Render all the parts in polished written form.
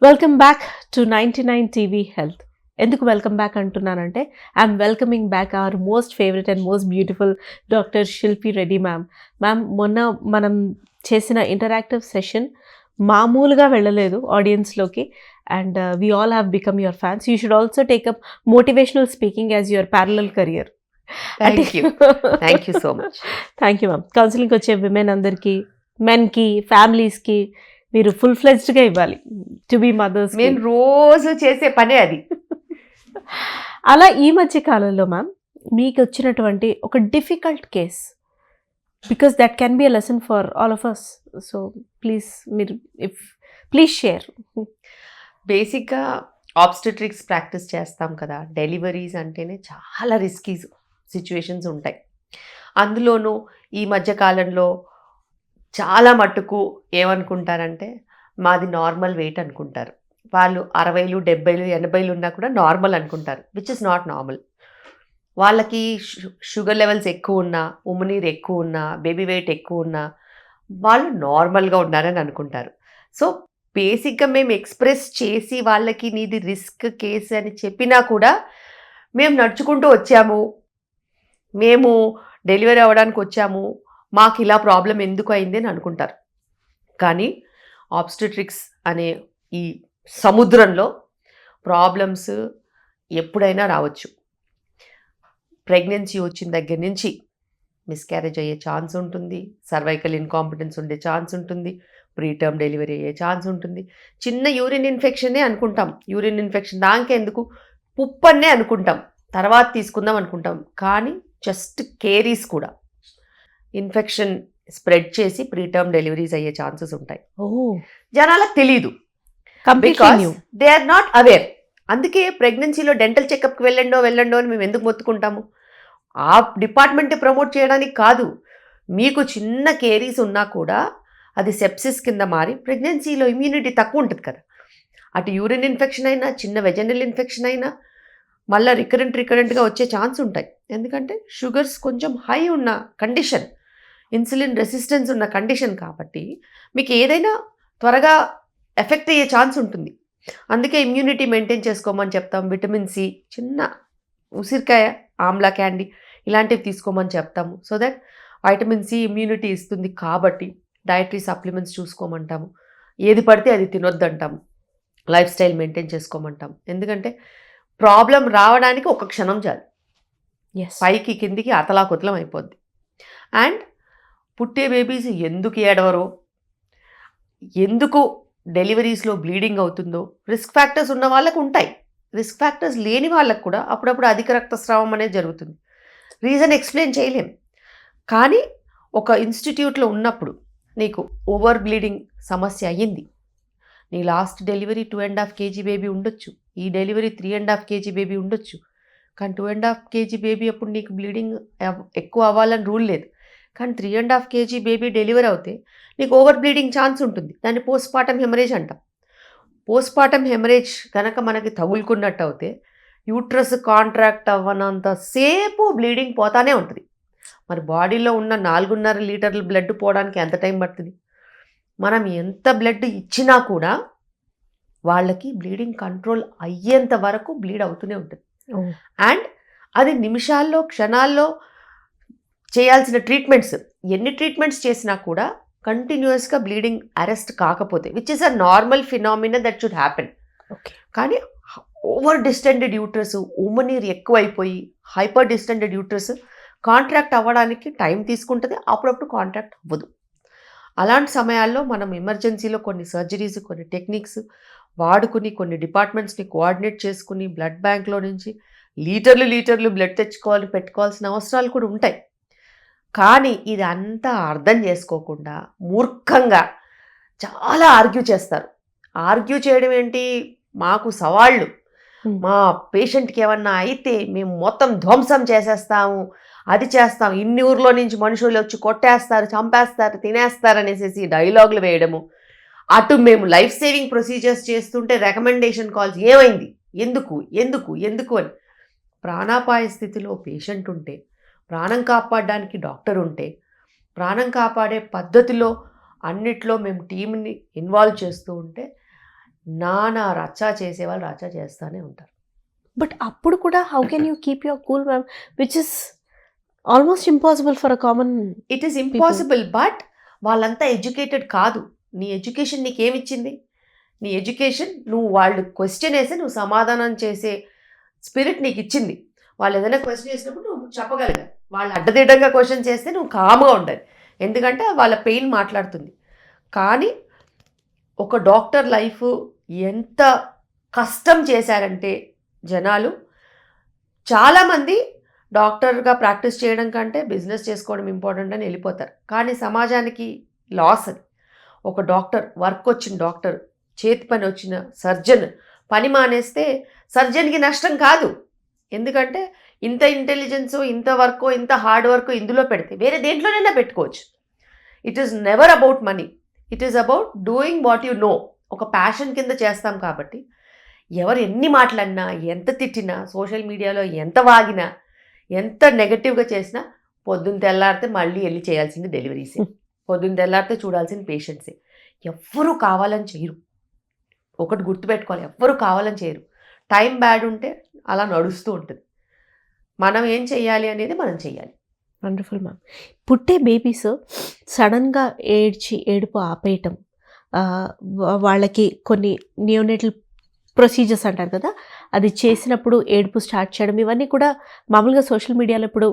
Welcome back to 99 TV health. ఎందుకు welcome back అంటున్నానంటే I'm welcoming back our most favourite and most beautiful doctor శిల్పి Reddy ma'am. మొన్న మనం చేసిన ఇంటరాక్టివ్ సెషన్ మామూలుగా వెళ్ళలేదు ఆడియన్స్లోకి, and we all have become your fans. You should also take up motivational speaking as your parallel career. Thank you so much. Thank you ma'am. కౌన్సిలింగ్కి వచ్చే women అందరికీ, మెన్కి, ఫ్యామిలీస్కి మీరు ఫుల్ ఫ్లెడ్జ్డ్గా ఇవ్వాలి. టు బీ మదర్స్ నేను రోజు చేసే పనే అది. అలా ఈ మధ్య కాలంలో మ్యామ్ మీకు వచ్చినటువంటి ఒక difficult case, because that can be a lesson for all of us. So please share. బేసిక్గా ఆబ్స్టెట్రిక్స్ ప్రాక్టీస్ చేస్తాం కదా, డెలివరీస్ అంటేనే చాలా రిస్కీ సిచ్యువేషన్స్ ఉంటాయి. అందులోనూ ఈ మధ్య కాలంలో చాలా మట్టుకు ఏమనుకుంటారంటే మాది నార్మల్ వెయిట్ అనుకుంటారు. వాళ్ళు 60, 70, 80 ఉన్నా కూడా నార్మల్ అనుకుంటారు, విచ్ ఇస్ నాట్ నార్మల్. వాళ్ళకి షుగర్ లెవెల్స్ ఎక్కువ ఉన్నా, ఉమ్మనీరు ఎక్కువ ఉన్నా, బేబీ వెయిట్ ఎక్కువ ఉన్నా వాళ్ళు నార్మల్గా ఉన్నారని అనుకుంటారు. సో బేసిక్గా మేము ఎక్స్ప్రెస్ చేసి వాళ్ళకి నీది రిస్క్ కేసు అని చెప్పినా కూడా మేము నడుచుకుంటూ వచ్చాము, మేము డెలివరీ అవ్వడానికి వచ్చాము, మాకు ఇలా ప్రాబ్లం ఎందుకు అయింది అని అనుకుంటారు. కానీ ఆబ్స్టెట్రిక్స్ అనే ఈ సముద్రంలో ప్రాబ్లమ్స్ ఎప్పుడైనా రావచ్చు. ప్రెగ్నెన్సీ వచ్చిన దగ్గర నుంచి మిస్క్యారేజ్ అయ్యే ఛాన్స్ ఉంటుంది, సర్వైకల్ ఇన్కాంపిటెన్స్ ఉండే ఛాన్స్ ఉంటుంది, ప్రీటర్మ్ డెలివరీ అయ్యే ఛాన్స్ ఉంటుంది. చిన్న యూరిన్ ఇన్ఫెక్షనే అనుకుంటాం, యూరిన్ ఇన్ఫెక్షన్ దానికెందుకు పుప్పన్నే అనుకుంటాం, తర్వాత తీసుకుందాం అనుకుంటాం. కానీ జస్ట్ కేరీస్ కూడా ఇన్ఫెక్షన్ స్ప్రెడ్ చేసి ప్రీటర్మ్ డెలివరీస్ అయ్యే ఛాన్సెస్ ఉంటాయి. జనాలకు తెలీదు, because they are not aware. అందుకే ప్రెగ్నెన్సీలో డెంటల్ చెకప్కి వెళ్ళండో అని మేము ఎందుకు మొత్తుకుంటాము? ఆ డిపార్ట్మెంట్ ప్రమోట్ చేయడానికి కాదు. మీకు చిన్న కేరీస్ ఉన్నా కూడా అది సెప్సిస్ కింద మారి ప్రెగ్నెన్సీలో ఇమ్యూనిటీ తక్కువ ఉంటుంది కదా. అటు యూరిన్ ఇన్ఫెక్షన్ అయినా, చిన్న వెజనల్ ఇన్ఫెక్షన్ అయినా మళ్ళీ రికరెంట్గా వచ్చే ఛాన్స్ ఉంటాయి. ఎందుకంటే షుగర్స్ కొంచెం హై ఉన్న కండిషన్, ఇన్సులిన్ రెసిస్టెన్స్ ఉన్న కండిషన్ కాబట్టి మీకు ఏదైనా త్వరగా ఎఫెక్ట్ అయ్యే ఛాన్స్ ఉంటుంది. అందుకే ఇమ్యూనిటీ మెయింటైన్ చేసుకోమని చెప్తాం. విటమిన్ సి, చిన్న ఉసిరికాయ, ఆమ్లా క్యాండీ ఇలాంటివి తీసుకోమని చెప్తాము. So that vitamin C immunity ఇస్తుంది. కాబట్టి డైటరీ సప్లిమెంట్స్ చూసుకోమంటాము. ఏది పడితే అది తినొద్దంటాము. లైఫ్ స్టైల్ మెయింటైన్ చేసుకోమంటాం. ఎందుకంటే ప్రాబ్లం రావడానికి ఒక క్షణం చాలు, పైకి కిందికి అతలాకుతలం అయిపోద్ది. అండ్ పుట్టే బేబీస్ ఎందుకు ఏడవరో, ఎందుకు డెలివరీస్లో బ్లీడింగ్ అవుతుందో రిస్క్ ఫ్యాక్టర్స్ ఉన్న వాళ్ళకు ఉంటాయి. రిస్క్ ఫ్యాక్టర్స్ లేని వాళ్ళకు కూడా అప్పుడప్పుడు అధిక రక్తస్రావం అనేది జరుగుతుంది. రీజన్ ఎక్స్ప్లెయిన్ చేయలేం. కానీ ఒక ఇన్స్టిట్యూట్లో ఉన్నప్పుడు నీకు ఓవర్ బ్లీడింగ్ సమస్య అయ్యింది, నీ లాస్ట్ డెలివరీ 2.5 kg బేబీ ఉండొచ్చు, ఈ డెలివరీ 3.5 kg బేబీ ఉండొచ్చు. కానీ 2.5 kg బేబీ అప్పుడు నీకు బ్లీడింగ్ ఎక్కువ అవ్వాలని రూల్ లేదు. కానీ 3.5 kg బేబీ డెలివరీ అవుతే నీకు ఓవర్ బ్లీడింగ్ ఛాన్స్ ఉంటుంది. దాన్ని పోస్ట్ పార్టమ్ హెమరేజ్ అంటాం. పోస్ట్ పార్టమ్ హెమరేజ్ కనుక మనకి తగులుకున్నట్టు అవుతే యూట్రస్ కాంట్రాక్ట్ అవ్వనంత సేపు బ్లీడింగ్ పోతానే ఉంటుంది. మరి బాడీలో ఉన్న 4.5 లీటర్ల బ్లడ్ పోవడానికి ఎంత టైం పడుతుంది? మనం ఎంత బ్లడ్ ఇచ్చినా కూడా వాళ్ళకి బ్లీడింగ్ కంట్రోల్ అయ్యేంత వరకు బ్లీడ్ అవుతూనే ఉంటుంది. అండ్ అది నిమిషాల్లో, క్షణాల్లో చేయాల్సిన ట్రీట్మెంట్స్, ఎన్ని ట్రీట్మెంట్స్ చేసినా కూడా కంటిన్యూస్గా బ్లీడింగ్ అరెస్ట్ కాకపోతే, which is a normal phenomena that should happen. కానీ ఓవర్ డిస్టెండెడ్ యూట్రస్, ఉమ్మనీరు ఎక్కువైపోయి హైపర్ డిస్టెండెడ్ యూట్రస్ కాంట్రాక్ట్ అవ్వడానికి టైం తీసుకుంటుంది, అప్పుడప్పుడు కాంట్రాక్ట్ అవ్వదు. అలాంటి సమయాల్లో మనం ఎమర్జెన్సీలో కొన్ని సర్జరీస్, కొన్ని టెక్నిక్స్ వాడుకుని, కొన్ని డిపార్ట్మెంట్స్ని కోఆర్డినేట్ చేసుకుని బ్లడ్ బ్యాంక్లో నుంచి లీటర్లు బ్లడ్ పెట్టుకోవాల్సిన అవసరాలు కూడా ఉంటాయి. కానీ ఇది అంతా అర్థం చేసుకోకుండా మూర్ఖంగా చాలా ఆర్గ్యూ చేస్తారు. ఆర్గ్యూ చేయడం ఏంటి, మాకు సవాళ్ళు, మా పేషెంట్కి ఏమన్నా అయితే మేము మొత్తం ధ్వంసం చేసేస్తాము, అది చేస్తాం, ఇన్ని ఊర్లో నుంచి మనుషులు వచ్చి కొట్టేస్తారు, చంపేస్తారు, తినేస్తారు అనేసి డైలాగులు వేయడము. అటు మేము లైఫ్ సేవింగ్ ప్రొసీజర్స్ చేస్తుంటే రికమెండేషన్ కాల్స్ ఏమైంది, ఎందుకు అని. ప్రాణాపాయ స్థితిలో పేషెంట్ ఉంటే, ప్రాణం కాపాడడానికి డాక్టర్ ఉంటే, ప్రాణం కాపాడే పద్ధతిలో అన్నిట్లో మేము టీంని ఇన్వాల్వ్ చేస్తూ ఉంటే నానా రచ్చా చేసేవాళ్ళు రచ్చా చేస్తూనే ఉంటారు. బట్ అప్పుడు కూడా how can you keep your cool ma'am, which is almost impossible for a common. It is impossible, but వాళ్ళంతా ఎడ్యుకేటెడ్ కాదు. నీ ఎడ్యుకేషన్ నీకేమిచ్చింది? నీ ఎడ్యుకేషన్ నువ్వు వాళ్ళు క్వశ్చన్ వేస్తే నువ్వు సమాధానం చేసే స్పిరిట్ నీకు ఇచ్చింది. వాళ్ళు ఏదైనా క్వశ్చన్ చేసినప్పుడు నువ్వు చెప్పగలిగా. వాళ్ళు అడ్డదిడ్డంగా క్వశ్చన్ చేస్తే నువ్వు కామ్గా ఉండాలి, ఎందుకంటే వాళ్ళ పెయిన్ మాట్లాడుతుంది. కానీ ఒక డాక్టర్ లైఫ్ ఎంత కష్టం చేశారంటే జనాలు, చాలామంది డాక్టర్గా ప్రాక్టీస్ చేయడం కంటే బిజినెస్ చేసుకోవడం ఇంపార్టెంట్ అని వెళ్ళిపోతారు. కానీ సమాజానికి లాస్ అది. ఒక డాక్టర్, వర్క్ వచ్చిన డాక్టర్, చేతి పని వచ్చిన సర్జన్ పని మానేస్తే సర్జన్కి నష్టం కాదు. ఎందుకంటే ఇంత ఇంటెలిజెన్సు, ఇంత వర్క్, ఇంత హార్డ్ వర్క్ ఇందులో పెడితే వేరే దేంట్లోనైనా పెట్టుకోవచ్చు. It is never about money, it is about doing what you know. ఒక ప్యాషన్ కింద చేస్తాం కాబట్టి ఎవరు ఎన్ని మాట్లాడినా, ఎంత తిట్టినా, సోషల్ మీడియాలో ఎంత వాగినా, ఎంత నెగటివ్గా చేసినా పొద్దున్న తెల్లారితే మళ్ళీ వెళ్ళి చేయాల్సింది డెలివరీసే, పొద్దున్న తెల్లారితే చూడాల్సిన పేషెంట్సే. ఎవ్వరూ కావాలని చేయరు. ఒకటి గుర్తుపెట్టుకోవాలి, ఎవ్వరూ కావాలని చేయరు. టైం బ్యాడ్ ఉంటే అలా నడుస్తూ ఉంటుంది. మనం ఏం చెయ్యాలి అనేది మనం చెయ్యాలి. Wonderful ma'am. పుట్టే బేబీస్ సడన్గా ఏడుపు ఆపేయటం, వాళ్ళకి కొన్ని నియోనేటల్ ప్రొసీజర్స్ అంటారు కదా, అది చేసినప్పుడు ఏడుపు స్టార్ట్ చేయడం, ఇవన్నీ కూడా మామూలుగా సోషల్ మీడియాలో ఇప్పుడు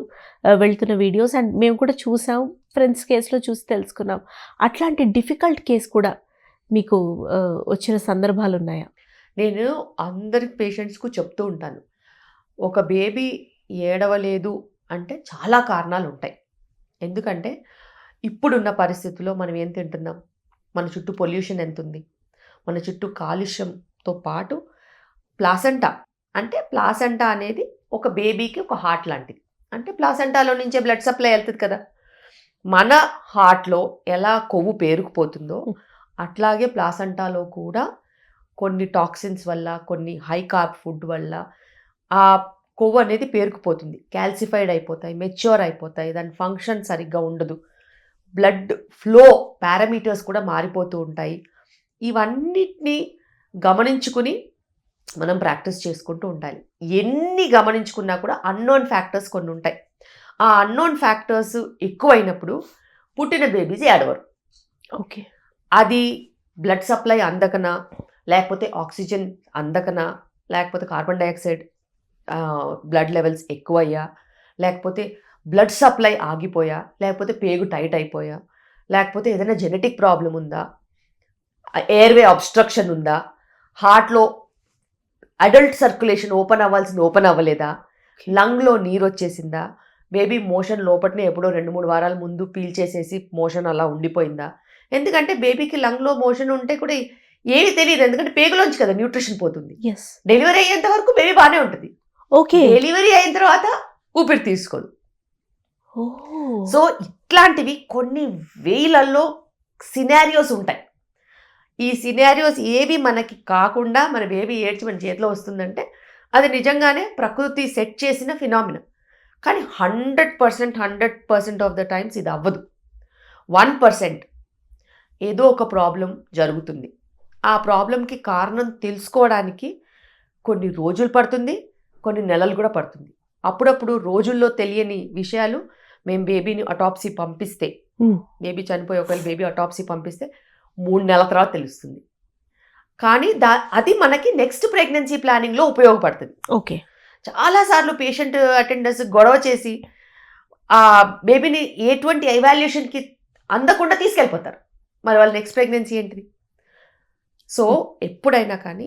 వెళ్తున్న వీడియోస్, అండ్ మేము కూడా చూసాం, ఫ్రెండ్స్ కేసులో చూసి తెలుసుకున్నాం. అట్లాంటి డిఫికల్ట్ కేసు కూడా మీకు వచ్చిన సందర్భాలు ఉన్నాయా? నేను అందరి పేషెంట్స్కు చెప్తూ ఉంటాను, ఒక బేబీ ఏడవలేదు అంటే చాలా కారణాలు ఉంటాయి. ఎందుకంటే ఇప్పుడున్న పరిస్థితుల్లో మనం ఏం తింటున్నాం, మన చుట్టూ పొల్యూషన్ ఎంత ఉంది, మన చుట్టూ కాలుష్యంతో పాటు ప్లాసెంటా, అంటే ప్లాసెంటా అనేది ఒక బేబీకి ఒక హార్ట్ లాంటిది. అంటే ప్లాసెంటాలో నుంచే బ్లడ్ సప్లై వెళ్తుంది కదా. మన హార్ట్లో ఎలా కొవ్వు పేరుకుపోతుందో అట్లాగే ప్లాసెంటాలో కూడా కొన్ని టాక్సిన్స్ వల్ల, కొన్ని హై కార్బ్ ఫుడ్ వల్ల ఆ కొవ్వు అనేది పేరుకుపోతుంది, క్యాల్సిఫైడ్ అయిపోతాయి, మెచ్యూర్ అయిపోతాయి, దాని ఫంక్షన్ సరిగ్గా ఉండదు, బ్లడ్ ఫ్లో పారామీటర్స్ కూడా మారిపోతూ ఉంటాయి. ఇవన్నిటిని గమనించుకుని మనం ప్రాక్టీస్ చేసుకుంటూ ఉండాలి. ఎన్ని గమనించుకున్నా కూడా అన్నోన్ ఫ్యాక్టర్స్ కొన్ని ఉంటాయి. ఆ అన్నోన్ ఫ్యాక్టర్స్ ఎక్కువైనప్పుడు పుట్టిన బేబీస్ ఏడవరు. ఓకే, అది బ్లడ్ సప్లై అందకనా, లేకపోతే ఆక్సిజన్ అందకనా, లేకపోతే కార్బన్ డైఆక్సైడ్ బ్లడ్ లెవెల్స్ ఎక్కువయ్యా, లేకపోతే బ్లడ్ సప్లై ఆగిపోయా, లేకపోతే పేగు టైట్ అయిపోయా, లేకపోతే ఏదైనా జెనెటిక్ ప్రాబ్లం ఉందా, ఎయిర్వే అబ్స్ట్రక్షన్ ఉందా, హార్ట్లో అడల్ట్ సర్క్యులేషన్ ఓపెన్ అవ్వాల్సింది ఓపెన్ అవ్వలేదా, లంగ్లో నీరు వచ్చేసిందా, బేబీ మోషన్ లోపట్నే ఎప్పుడో 2-3 వారాల ముందు పీల్చేసేసి మోషన్ అలా ఉండిపోయిందా. ఎందుకంటే బేబీకి లంగ్లో మోషన్ ఉంటే కూడా ఏమీ తెలియదు, ఎందుకంటే పేగులోంచి కదా న్యూట్రిషన్ పోతుంది. డెలివరీ అయ్యేంత వరకు బేబీ బాగానే ఉంటుంది. ఓకే, డెలివరీ అయిన తర్వాత ఊపిరి తీసుకోదు. సో ఇట్లాంటివి కొన్ని వేలల్లో సినారియోస్ ఉంటాయి. ఈ సినారియోస్ ఏవి మనకి కాకుండా మన బేబీ ఏడ్చి మన చేతిలో వస్తుందంటే అది నిజంగానే ప్రకృతి సెట్ చేసిన ఫినామినా. కానీ 100% ఆఫ్ ద టైమ్స్ ఇది అవ్వదు. 1% ఏదో ఒక ప్రాబ్లం జరుగుతుంది. ఆ ప్రాబ్లంకి కారణం తెలుసుకోవడానికి కొన్ని రోజులు పడుతుంది, కొన్ని నెలలు కూడా పడుతుంది. అప్పుడప్పుడు రోజుల్లో తెలియని విషయాలు మేము బేబీని అటాప్సీ పంపిస్తే, బేబీ చనిపోయి ఒకవేళ బేబీ అటాప్సీ పంపిస్తే 3 నెలల తర్వాత తెలుస్తుంది. కానీ అది మనకి నెక్స్ట్ ప్రెగ్నెన్సీ ప్లానింగ్లో ఉపయోగపడుతుంది. ఓకే, చాలాసార్లు పేషెంట్ అటెండర్స్ గొడవ చేసి ఆ బేబీని ఎటువంటి ఎవాల్యుయేషన్కి అందకుండా తీసుకెళ్ళిపోతారు. మరి వాళ్ళ నెక్స్ట్ ప్రెగ్నెన్సీ ఏంటిది? సో ఎప్పుడైనా కానీ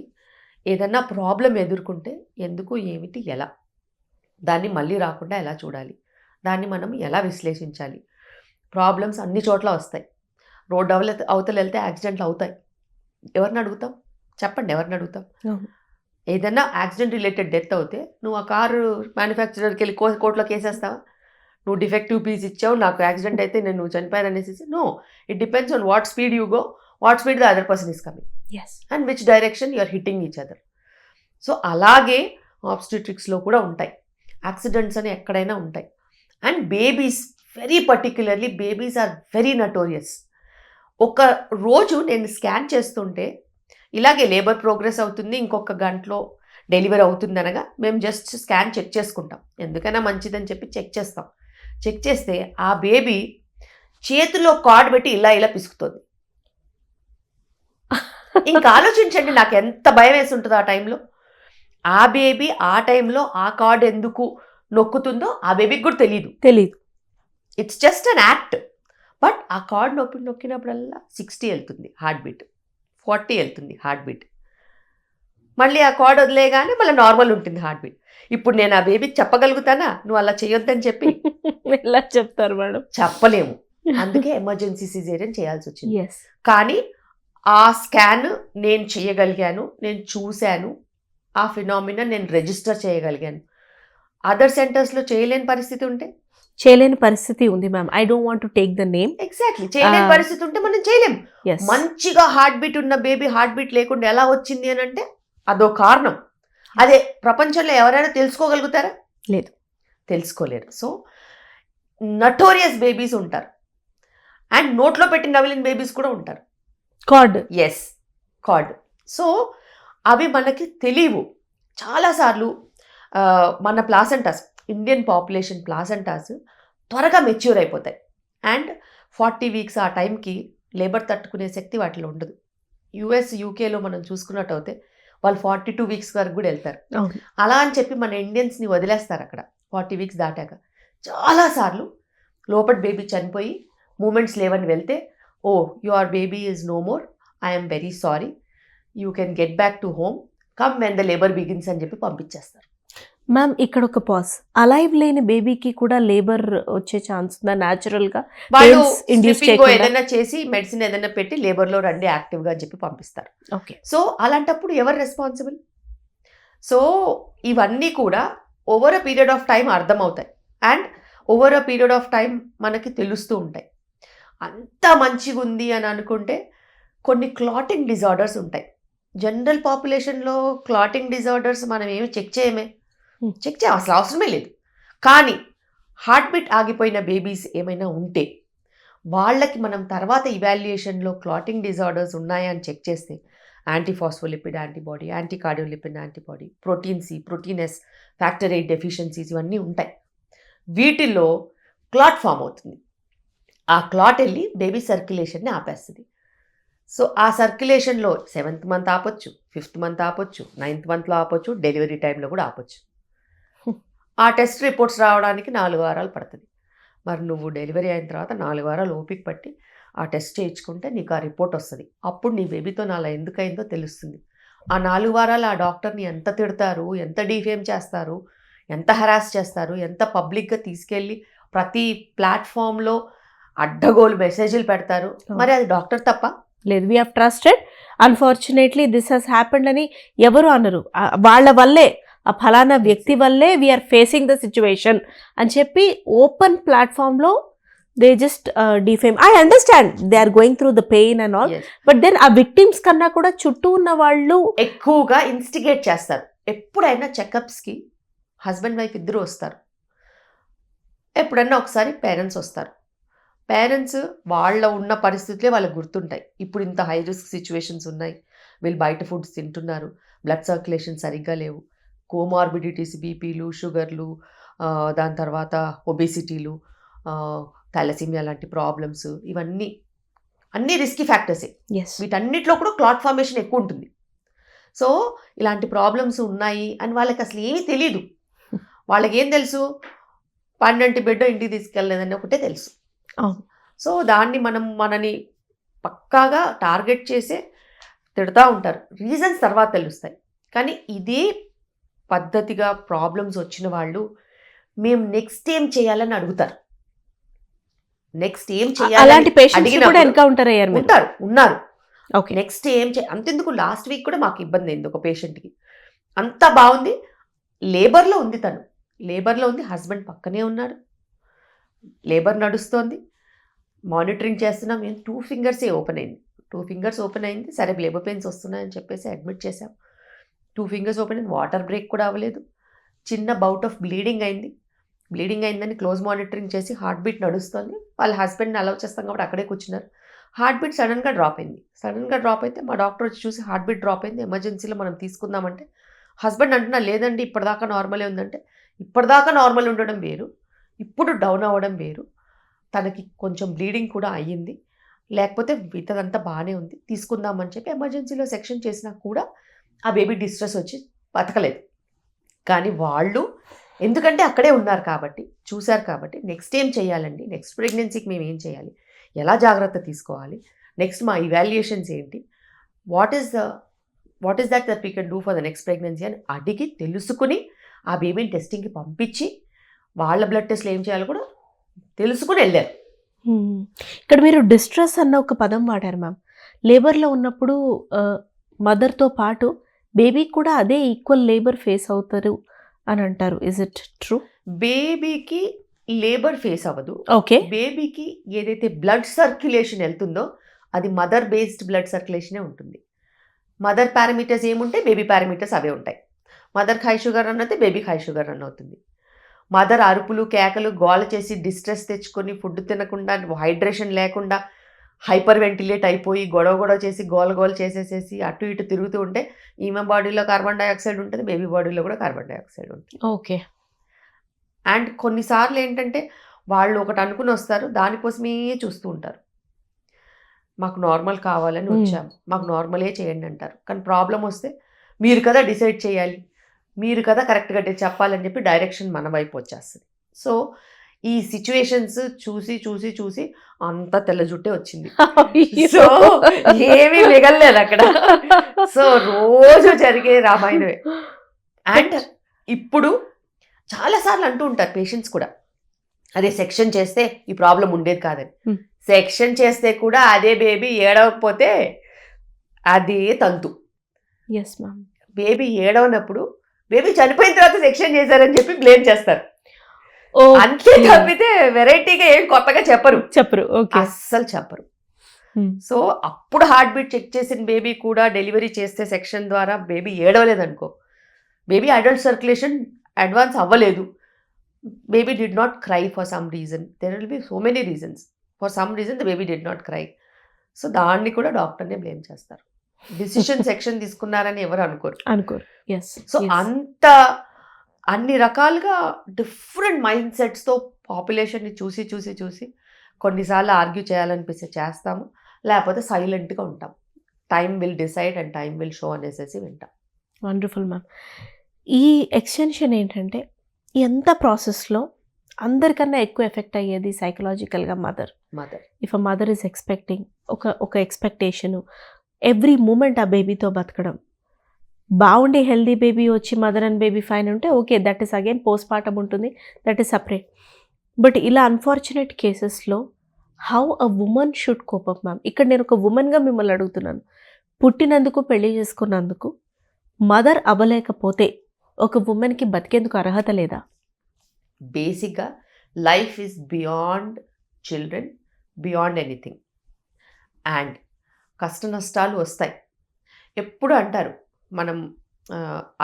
ఏదన్నా ప్రాబ్లం ఎదుర్కొంటే ఎందుకు, ఏమిటి, ఎలా, దాన్ని మళ్ళీ రాకుండా ఎలా చూడాలి, దాన్ని మనం ఎలా విశ్లేషించాలి. ప్రాబ్లమ్స్ అన్ని చోట్ల వస్తాయి. రోడ్ అవతల వెళ్తే యాక్సిడెంట్లు అవుతాయి. ఎవరిని అడుగుతాం చెప్పండి, ఎవరిని అడుగుతాం? ఏదన్నా యాక్సిడెంట్ రిలేటెడ్ డెత్ అవుతే నువ్వు ఆ కారు మ్యానుఫ్యాక్చరర్కి వెళ్ళి కోర్టులో కేసేస్తావా? నువ్వు డిఫెక్టివ్ పీస్ ఇచ్చావు, నాకు యాక్సిడెంట్ అయితే నేను చనిపోయాను అనేసి. No, it depends on what speed you go, what speed the other person is coming, and which direction you are hitting each other. So అలాగే ఆబ్స్టెట్రిక్స్లో కూడా ఉంటాయి, యాక్సిడెంట్స్ అని ఎక్కడైనా ఉంటాయి. And babies, very particularly babies are very notorious. ఒక రోజు నేను స్కాన్ చేస్తుంటే ఇలాగే లేబర్ ప్రోగ్రెస్ అవుతుంది, ఇంకొక గంటలో డెలివరీ అవుతుంది అనగా మేము జస్ట్ స్కాన్ చెక్ చేసుకుంటాం, ఎందుకైనా మంచిదని చెప్పి చెక్ చేస్తాం. చెక్ చేస్తే ఆ బేబీ చేతిలో కార్డ్ పెట్టి ఇలా ఇలా పిసుకుతుంది. ఇంకా ఆలోచించండి నాకు ఎంత భయం వేసి ఉంటుందో ఆ టైంలో. ఆ బేబీ ఆ టైంలో ఆ కార్డ్ ఎందుకు నొక్కుతుందో ఆ బేబీకి కూడా తెలియదు. It's just an act. But ఆ కార్డ్ నొక్కినప్పుడల్లా 60 వెళ్తుంది హార్ట్ బీట్, 40 వెళ్తుంది హార్ట్ బీట్. మళ్ళీ ఆ కార్డ్ వదిలేయగానే మళ్ళీ నార్మల్ ఉంటుంది హార్ట్ బీట్. ఇప్పుడు నేను ఆ బేబీకి చెప్పగలుగుతానా నువ్వు అలా చేయొద్దని చెప్పి? ఎలా చెప్తారు మేడం? చెప్పలేము. అందుకే ఎమర్జెన్సీ సిజేరియన్ చేయాల్సి వచ్చింది. ఎస్. కానీ ఆ స్కాన్ నేను చేయగలిగాను, నేను చూశాను, ఆ ఫినామినా నేను రిజిస్టర్ చేయగలిగాను. అదర్ సెంటర్స్లో చేయలేని పరిస్థితి ఉంటే? చేయలేని పరిస్థితి ఉంది ma'am. I don't want to take the name. Exactly, చేయలేని పరిస్థితి ఉంటే మనం చేయలేం. ఎస్. మంచిగా హార్ట్ బీట్ ఉన్న బేబీ హార్ట్ బీట్ లేకుండా ఎలా వచ్చింది అని అంటే అదో కారణం. అదే ప్రపంచంలో ఎవరైనా తెలుసుకోగలుగుతారా? లేదు, తెలుసుకోలేరు. సో నటోరియస్ బేబీస్ ఉంటారు, అండ్ నోట్లో పెట్టి నవిలిన బేబీస్ కూడా ఉంటారు. కార్డ్. Yes, card. సో అవి మనకి తెలియవు. చాలాసార్లు మన ప్లాసెంటాస్, ఇండియన్ పాపులేషన్ ప్లాసెంటాస్ త్వరగా మెచ్యూర్ అయిపోతాయి. అండ్ 40 వీక్స్ ఆ టైంకి లేబర్ తట్టుకునే శక్తి వాటిలో ఉండదు. యుఎస్ యూకేలో మనం చూసుకున్నట్టు అయితే వాళ్ళు 42 వీక్స్ వరకు కూడా వెళ్తారు. అలా అని చెప్పి మన ఇండియన్స్ని వదిలేస్తారు అక్కడ 40 వీక్స్ దాటాక. చాలాసార్లు లోపల బేబీ చనిపోయి మూమెంట్స్ లేవని వెళ్తే, oh your baby is no more, I'm very sorry, you can get back to home, come when the labour begins అని చెప్పి పంపించేస్తారు. మ్యామ్ ఇక్కడ ఒక పాజ్, అలైవ్ లేని బేబీకి కూడా లేబర్ వచ్చే ఛాన్స్ ఉందా న్యాచురల్గా? వాళ్ళు ఏదైనా చేసి మెడిసిన్ ఏదైనా పెట్టి లేబర్లో రండి యాక్టివ్గా అని చెప్పి పంపిస్తారు. ఓకే. సో అలాంటప్పుడు ఎవరు రెస్పాన్సిబుల్? సో ఇవన్నీ కూడా over a period of time అర్థమవుతాయి, and over a period of time మనకి తెలుస్తూ ఉంటాయి. అంత మంచిగా ఉంది అని అనుకుంటే కొన్ని క్లాటింగ్ డిజార్డర్స్ ఉంటాయి. జనరల్ పాపులేషన్లో క్లాటింగ్ డిజార్డర్స్ మనం ఏమి చెక్ చేయమే, చెక్ చేయ అసలు అవసరమే లేదు. కానీ హార్ట్ బీట్ ఆగిపోయిన బేబీస్ ఏమైనా ఉంటే వాళ్ళకి మనం తర్వాత ఇవాల్యుయేషన్లో క్లాటింగ్ డిజార్డర్స్ ఉన్నాయా అని చెక్ చేస్తే antiphospholipid antibody, anticardiolipid antibody, protein C, protein S, factor 8 deficiencies ఇవన్నీ ఉంటాయి. వీటిల్లో క్లాట్ ఫామ్ అవుతుంది. ఆ క్లాట్ వెళ్ళి బేబీ సర్క్యులేషన్ని ఆపేస్తుంది. సో ఆ సర్క్యులేషన్లో 7th మంత్ ఆపొచ్చు, 5th మంత్ ఆపొచ్చు, 9th మంత్లో ఆపొచ్చు, డెలివరీ టైంలో కూడా ఆపొచ్చు. ఆ టెస్ట్ రిపోర్ట్స్ రావడానికి 4 వారాలు పడుతుంది. మరి నువ్వు డెలివరీ అయిన తర్వాత 4 వారాలు ఓపిక పట్టి ఆ టెస్ట్ చేయించుకుంటే నీకు ఆ రిపోర్ట్ వస్తుంది. అప్పుడు నీ బేబీతో అలా ఎందుకైందో తెలుస్తుంది. ఆ 4 వారాలు ఆ డాక్టర్ని ఎంత తిడతారు, ఎంత డిఫేమ్ చేస్తారు, ఎంత హరాస్ చేస్తారు, ఎంత పబ్లిక్గా తీసుకెళ్ళి ప్రతి ప్లాట్ఫామ్లో అడ్డగోలు మెసేజ్లు పెడతారు. మరి అది డాక్టర్ తప్ప? లేదు, we have trusted, unfortunately this has happened అని ఎవరు అనరు. వాళ్ళ వల్లే, ఆ ఫలానా వ్యక్తి వల్లే వీఆర్ ఫేసింగ్ ద సిచ్యువేషన్ అని చెప్పి ఓపెన్ ప్లాట్ఫామ్లో they just defame. I understand they are going through the pain and all, but then ఆ విక్టిమ్స్ కన్నా కూడా చుట్టూ ఉన్న వాళ్ళు ఎక్కువగా ఇన్స్టిగేట్ చేస్తారు. ఎప్పుడైనా చెకప్స్కి హస్బెండ్ వైఫ్ ఇద్దరు వస్తారు, ఎప్పుడన్నా ఒకసారి పేరెంట్స్ వస్తారు. పేరెంట్స్ వాళ్ళ ఉన్న పరిస్థితులే వాళ్ళకి గుర్తుంటాయి. ఇప్పుడు ఇంత హై రిస్క్ సిచ్యువేషన్స్ ఉన్నాయి, వీళ్ళు బయట ఫుడ్స్ తింటున్నారు, బ్లడ్ సర్క్యులేషన్ సరిగ్గా లేవు, కోమార్బిడిటీస్, బీపీలు, షుగర్లు, దాని తర్వాత ఒబేసిటీలు, థాలసీమియా లాంటి ప్రాబ్లమ్స్, ఇవన్నీ అన్నీ రిస్కీ ఫ్యాక్టర్సే. వీటన్నిటిలో కూడా క్లాట్ ఫార్మేషన్ ఎక్కువ ఉంటుంది. సో ఇలాంటి ప్రాబ్లమ్స్ ఉన్నాయి అని వాళ్ళకి అసలు ఏమీ తెలీదు. వాళ్ళకి ఏం తెలుసు, పన్నెంటి బిడ్డ ఇంటికి తీసుకెళ్ళలేదని ఒకటే తెలుసు. సో దాన్ని మనని పక్కాగా టార్గెట్ చేసే తిడతా ఉంటారు. రీజన్స్ తర్వాత తెలుస్తాయి. కానీ ఇదే పద్ధతిగా ప్రాబ్లమ్స్ వచ్చిన వాళ్ళు మేము నెక్స్ట్ ఏం చేయాలని అడుగుతారు. నెక్స్ట్ ఏం చేయాలి ఉన్నారు. నెక్స్ట్ ఏం అంతెందుకు, లాస్ట్ వీక్ కూడా మాకు ఇబ్బంది అయింది ఒక పేషెంట్కి. అంతా బాగుంది, లేబర్లో ఉంది, తను లేబర్లో ఉంది, హస్బెండ్ పక్కనే ఉన్నాడు, లేబర్ నడుస్తోంది, మానిటరింగ్ చేస్తున్నాం. మేము 2 ఫింగర్సే ఓపెన్ అయింది, 2 ఫింగర్స్ ఓపెన్ అయింది. సరే లేబర్ పెయిన్స్ వస్తున్నాయని చెప్పేసి అడ్మిట్ చేసాం. 2 ఫింగర్స్ ఓపెన్ అయింది, వాటర్ బ్రేక్ కూడా అవ్వలేదు, చిన్న బౌట్ ఆఫ్ బ్లీడింగ్ అయిందని క్లోజ్ మానిటరింగ్ చేసి హార్ట్ బీట్ నడుస్తుంది. వాళ్ళ హస్బెండ్ని అలౌ చేస్తాం కాబట్టి అక్కడే కూర్చున్నారు. హార్ట్ బీట్ సడన్గా డ్రాప్ అయింది. సడన్గా డ్రాప్ అయితే మా డాక్టర్ వచ్చి చూసి హార్ట్ బీట్ డ్రాప్ అయింది, ఎమర్జెన్సీలో మనం తీసుకుందామంటే హస్బెండ్ అంటున్నా లేదండి ఇప్పటిదాకా నార్మలే ఉందంటే, ఇప్పటిదాకా నార్మల్ ఉండడం వేరు, ఇప్పుడు డౌన్ అవ్వడం వేరు. తనకి కొంచెం బ్లీడింగ్ కూడా అయ్యింది, లేకపోతే మిగతాదంతా బాగానే ఉంది, తీసుకుందామని చెప్పి ఎమర్జెన్సీలో సెక్షన్ చేసినా కూడా ఆ బేబీ డిస్ట్రెస్ వచ్చి బతకలేదు. కానీ వాళ్ళు ఎందుకంటే అక్కడే ఉన్నారు కాబట్టి, చూశారు కాబట్టి, నెక్స్ట్ ఏం చేయాలండి, నెక్స్ట్ ప్రెగ్నెన్సీకి మేము ఏం చేయాలి, ఎలా జాగ్రత్త తీసుకోవాలి, నెక్స్ట్ మా ఇవాల్యుయేషన్స్ ఏంటి, what is that we can do for the next pregnancy అని అడిగి తెలుసుకుని ఆ బేబీని టెస్టింగ్కి పంపించి వాళ్ళ బ్లడ్ టెస్ట్లు ఏం చేయాలో కూడా తెలుసుకుని వెళ్ళారు. ఇక్కడ మీరు డిస్ట్రెస్ అన్న ఒక పదం వాడారు మ్యామ్. లేబర్లో ఉన్నప్పుడు మదర్తో పాటు బేబీ కూడా అదే ఈక్వల్ లేబర్ ఫేస్ అవుతారు అని అంటారు. Is it true? బేబీకి లేబర్ ఫేస్ అవ్వదు. ఓకే. బేబీకి ఏదైతే బ్లడ్ సర్క్యులేషన్ వెళ్తుందో అది మదర్ బేస్డ్ బ్లడ్ సర్క్యులేషనే ఉంటుంది. మదర్ పారామీటర్స్ ఏముంటే బేబీ పారామీటర్స్ అవే ఉంటాయి. మదర్కి హై షుగర్ రన్ అయితే బేబీకి హై షుగర్ రన్ అవుతుంది. మదర్ అరుపులు కేకలు గోల చేసి డిస్ట్రెస్ తెచ్చుకొని ఫుడ్ తినకుండా హైడ్రేషన్ లేకుండా హైపర్ వెంటిలేట్ అయిపోయి గొడవ చేసి గోల చేసేసేసి అటు ఇటు తిరుగుతూ ఉంటే ఈమె బాడీలో కార్బన్ డైఆక్సైడ్ ఉంటుంది, బేబీ బాడీలో కూడా కార్బన్ డైఆక్సైడ్ ఉంటుంది. ఓకే. అండ్ కొన్నిసార్లు ఏంటంటే వాళ్ళు ఒకటి అనుకుని వస్తారు, దానికోసమే చూస్తూ ఉంటారు. మాకు నార్మల్ కావాలని వచ్చాము, మాకు నార్మలే చేయండి అంటారు. కానీ ప్రాబ్లం వస్తే మీరు కదా డిసైడ్ చేయాలి, మీరు కదా కరెక్ట్గా చెప్పాలని చెప్పి డైరెక్షన్ మన వైపు వచ్చేస్తుంది. సో ఈ సిచ్యువేషన్స్ చూసి అంత తెల్ల జుట్టే వచ్చింది. సో ఏమీ మిగలలేదు అక్కడ. సో రోజు జరిగే రామాయణమే. అండ్ ఇప్పుడు చాలాసార్లు అంటూ ఉంటారు పేషెంట్స్ కూడా, అదే సెక్షన్ చేస్తే ఈ ప్రాబ్లం ఉండేది కాదని. సెక్షన్ చేస్తే కూడా అదే బేబీ ఏడవకపోతే అదే తంతు. Yes ma'am. బేబీ ఏడవనప్పుడు బేబీ చనిపోయిన తర్వాత సెక్షన్ చేశారని చెప్పి బ్లేమ్ చేస్తారు. అంతే తప్పితే వెరైటీగా ఏం కొత్తగా చెప్పరు. అస్సలు చెప్పరు. సో అప్పుడు హార్ట్ బీట్ చెక్ చేసిన బేబీ కూడా డెలివరీ చేస్తే సెక్షన్ ద్వారా బేబీ ఏడవలేదనుకో, బేబీ అడల్ట్ సర్క్యులేషన్ అడ్వాన్స్ అవ్వలేదు, baby did not cry for some reason, there will be so many reasons, for some reason the baby did not cry. So దాన్ని కూడా డాక్టర్నే blame చేస్తారు. Decision section తీసుకున్నారని ఎవరు అనుకోరు. సో అంత అన్ని రకాలుగా డిఫరెంట్ మైండ్ సెట్స్తో పాపులేషన్ని చూసి కొన్నిసార్లు ఆర్గ్యూ చేయాలనిపిస్తే చేస్తాము, లేకపోతే సైలెంట్గా ఉంటాం. Time will decide and time will show అనేసి వింటాం. Wonderful ma'am. ఈ ఎక్స్టెన్షన్ ఏంటంటే ఎంత ప్రాసెస్లో అందరికన్నా ఎక్కువ ఎఫెక్ట్ అయ్యేది సైకలాజికల్గా mother. If a mother is expecting ఒక ఎక్స్పెక్టేషను, ఎవ్రీ మూమెంట్ ఆ బేబీతో బతకడం, బాగుండే హెల్దీ బేబీ వచ్చి మదర్ అండ్ బేబీ ఫైన్ ఉంటే okay, that is again post partum ఉంటుంది, దట్ ఈస్ సపరేట్. బట్ ఇలా అన్ఫార్చునేట్ కేసెస్లో how a women should cope up ma'am. ఇక్కడ నేను ఒక ఉమెన్గా మిమ్మల్ని అడుగుతున్నాను, పుట్టినందుకు పెళ్లి చేసుకున్నందుకు మదర్ అవ్వలేకపోతే ఒక ఉమెన్కి బతికేందుకు అర్హత లేదా? బేసిక్గా life is beyond children, beyond anything. And కష్ట నష్టాలు వస్తాయి. ఎప్పుడు అంటారు మనం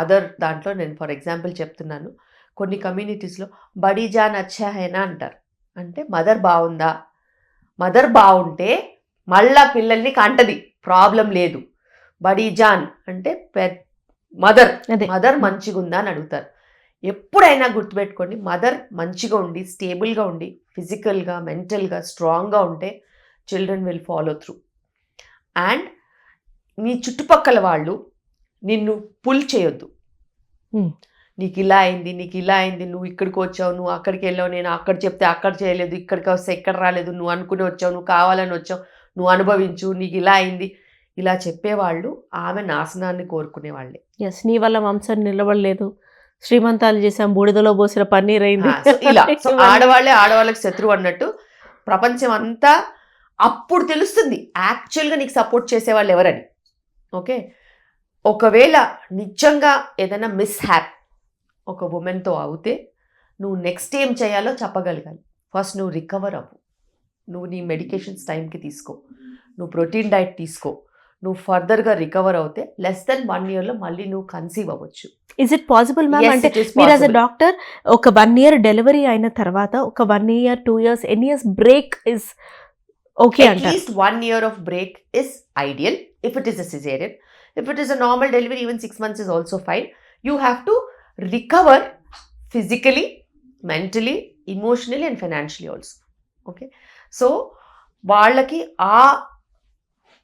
అదర్ దాంట్లో, నేను ఫర్ ఎగ్జాంపుల్ చెప్తున్నాను, కొన్ని కమ్యూనిటీస్లో బడీ జాన్ అచ్చా హైనా అంటారు. అంటే మదర్ బాగుందా, మదర్ బాగుంటే మళ్ళా పిల్లల్ని కంటది, ప్రాబ్లం లేదు. బడీ జాన్ అంటే మదర్ మంచిగా ఉందా అని అడుగుతారు. ఎప్పుడైనా గుర్తుపెట్టుకోండి, మదర్ మంచిగా ఉండి స్టేబుల్గా ఉండి ఫిజికల్గా మెంటల్గా స్ట్రాంగ్గా ఉంటే children will follow through. And నీ చుట్టుపక్కల వాళ్ళు నిన్ను పుల్ చేయొద్దు. నీకు ఇలా అయింది, నువ్వు ఇక్కడికి వచ్చావు, నువ్వు అక్కడికి వెళ్ళావు, నేను అక్కడ చెప్తే అక్కడ చేయలేదు, ఇక్కడికి వస్తే ఇక్కడ రాలేదు, నువ్వు అనుకుని వచ్చావు, నువ్వు కావాలని వచ్చావు, నువ్వు అనుభవించు, నీకు ఇలా అయింది, ఇలా చెప్పేవాళ్ళు ఆమె నాశనాన్ని కోరుకునేవాళ్ళే. ఎస్, నీ వల్ల వంశం నిలబడలేదు, శ్రీమంతాలు చేసాం, బూడిదలో పోసిన పన్నీర్ అయింది, ఇలా. సో ఆడవాళ్ళకి శత్రువు అన్నట్టు ప్రపంచం అంతా అప్పుడు తెలుస్తుంది యాక్చువల్గా నీకు సపోర్ట్ చేసేవాళ్ళు ఎవరని. ఓకే, ఒకవేళ నిజంగా ఏదైనా మిస్హ్యాప్ ఒక ఉమెన్తో అవుతే నువ్వు నెక్స్ట్ ఏం చేయాలో చెప్పగలగాలి. ఫస్ట్ నువ్వు రికవర్ అవ్వు, నువ్వు నీ మెడికేషన్స్ టైంకి తీసుకో, నువ్వు ప్రోటీన్ డైట్ తీసుకో, నువ్వు ఫర్దర్గా రికవర్ అవుతే లెస్ దెన్ 1 yearలో మళ్ళీ నువ్వు కన్సీవ్ అవ్వచ్చు. Is it possible ma'am? అంటే మీరు యాజ్ అ డాక్టర్ ఒక 1 year డెలివరీ అయిన తర్వాత ఒక 1 year 2 years ఎన్ని years break is okay At అంటారు. least 1 year of break is ideal if it is a cesarean. If it is a normal delivery, even 6 months is also fine. You have to recover physically, mentally, emotionally and financially also. Okay. So, వాళ్ళకి ఆ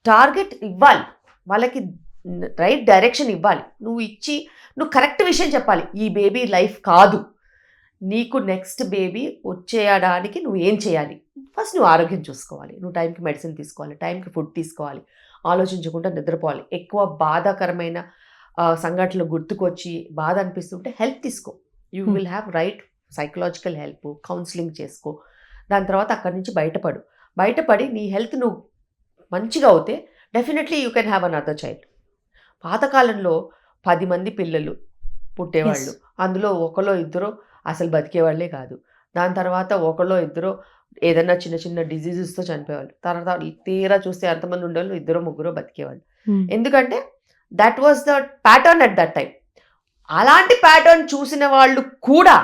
target ఇవ్వాలి, వాళ్ళకి right direction ఇవ్వాలి. నువ్వు correct విషయం చెప్పాలి. ఈ baby life కాదు, నీకు నెక్స్ట్ బేబీ వచ్చేయడానికి నువ్వు ఏం చేయాలి. ఫస్ట్ నువ్వు ఆరోగ్యం చూసుకోవాలి, నువ్వు టైంకి మెడిసిన్ తీసుకోవాలి, టైంకి ఫుడ్ తీసుకోవాలి, ఆలోచించకుండా నిద్రపోవాలి. ఎక్కువ బాధాకరమైన సంఘటనలు గుర్తుకొచ్చి బాధ అనిపిస్తుంటే హెల్ప్ తీసుకో. You will have right psychological help, counselling చేసుకో. దాని తర్వాత అక్కడి నుంచి బయటపడి నీ హెల్త్ నువ్వు మంచిగా అవుతే definitely you can have another child. పాతకాలంలో 10 మంది పిల్లలు పుట్టేవాళ్ళు, అందులో ఒకలో ఇద్దరు అసలు బతికేవాళ్లే కాదు. దాని తర్వాత ఒకలో ఇద్దరు ఏదైనా చిన్న చిన్న డిజీజెస్తో చనిపోయేవాళ్ళు. తర్వాత తీరా చూస్తే ఎంతమంది ఉండేవాళ్ళు, 2-3 బతికేవాళ్ళు. ఎందుకంటే that was the pattern at that time. అలాంటి ప్యాటర్న్ చూసిన వాళ్ళు కూడా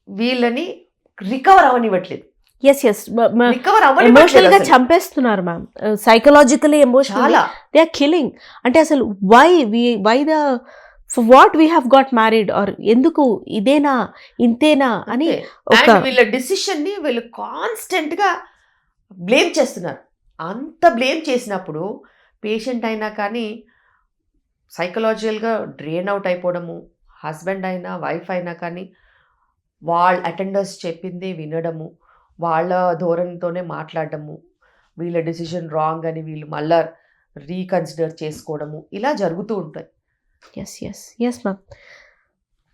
వీళ్ళని రికవర్ అవనివ్వట్లేదు. రికవర్ ఎమోషనల్ గా చంపేస్తున్నారు ma'am, psychologically emotional they are killing. అంటే అసలు why the for what we have got married, or ఎందుకు ఇదేనా ఇంతేనా అని వీళ్ళ డిసిషన్ ని వీళ్ళు కాన్స్టెంట్ గా బ్లేమ్ చేస్తున్నారు. అంత బ్లేమ్ చేసినప్పుడు పేషెంట్ అయినా కానీ సైకలాజికల్గా డ్రెయిన్ అవుట్ అయిపోవడము, హస్బెండ్ అయినా వైఫ్ అయినా కానీ వాళ్ళ అటెండర్స్ చెప్పింది వినడము, వాళ్ళ ధోరణితోనే మాట్లాడడము, వీళ్ళ డిసిషన్ రాంగ్ అని వీళ్ళు మళ్ళా రీకన్సిడర్ చేసుకోవడము, ఇలా జరుగుతూ ఉంటాయి. Yes ma'am.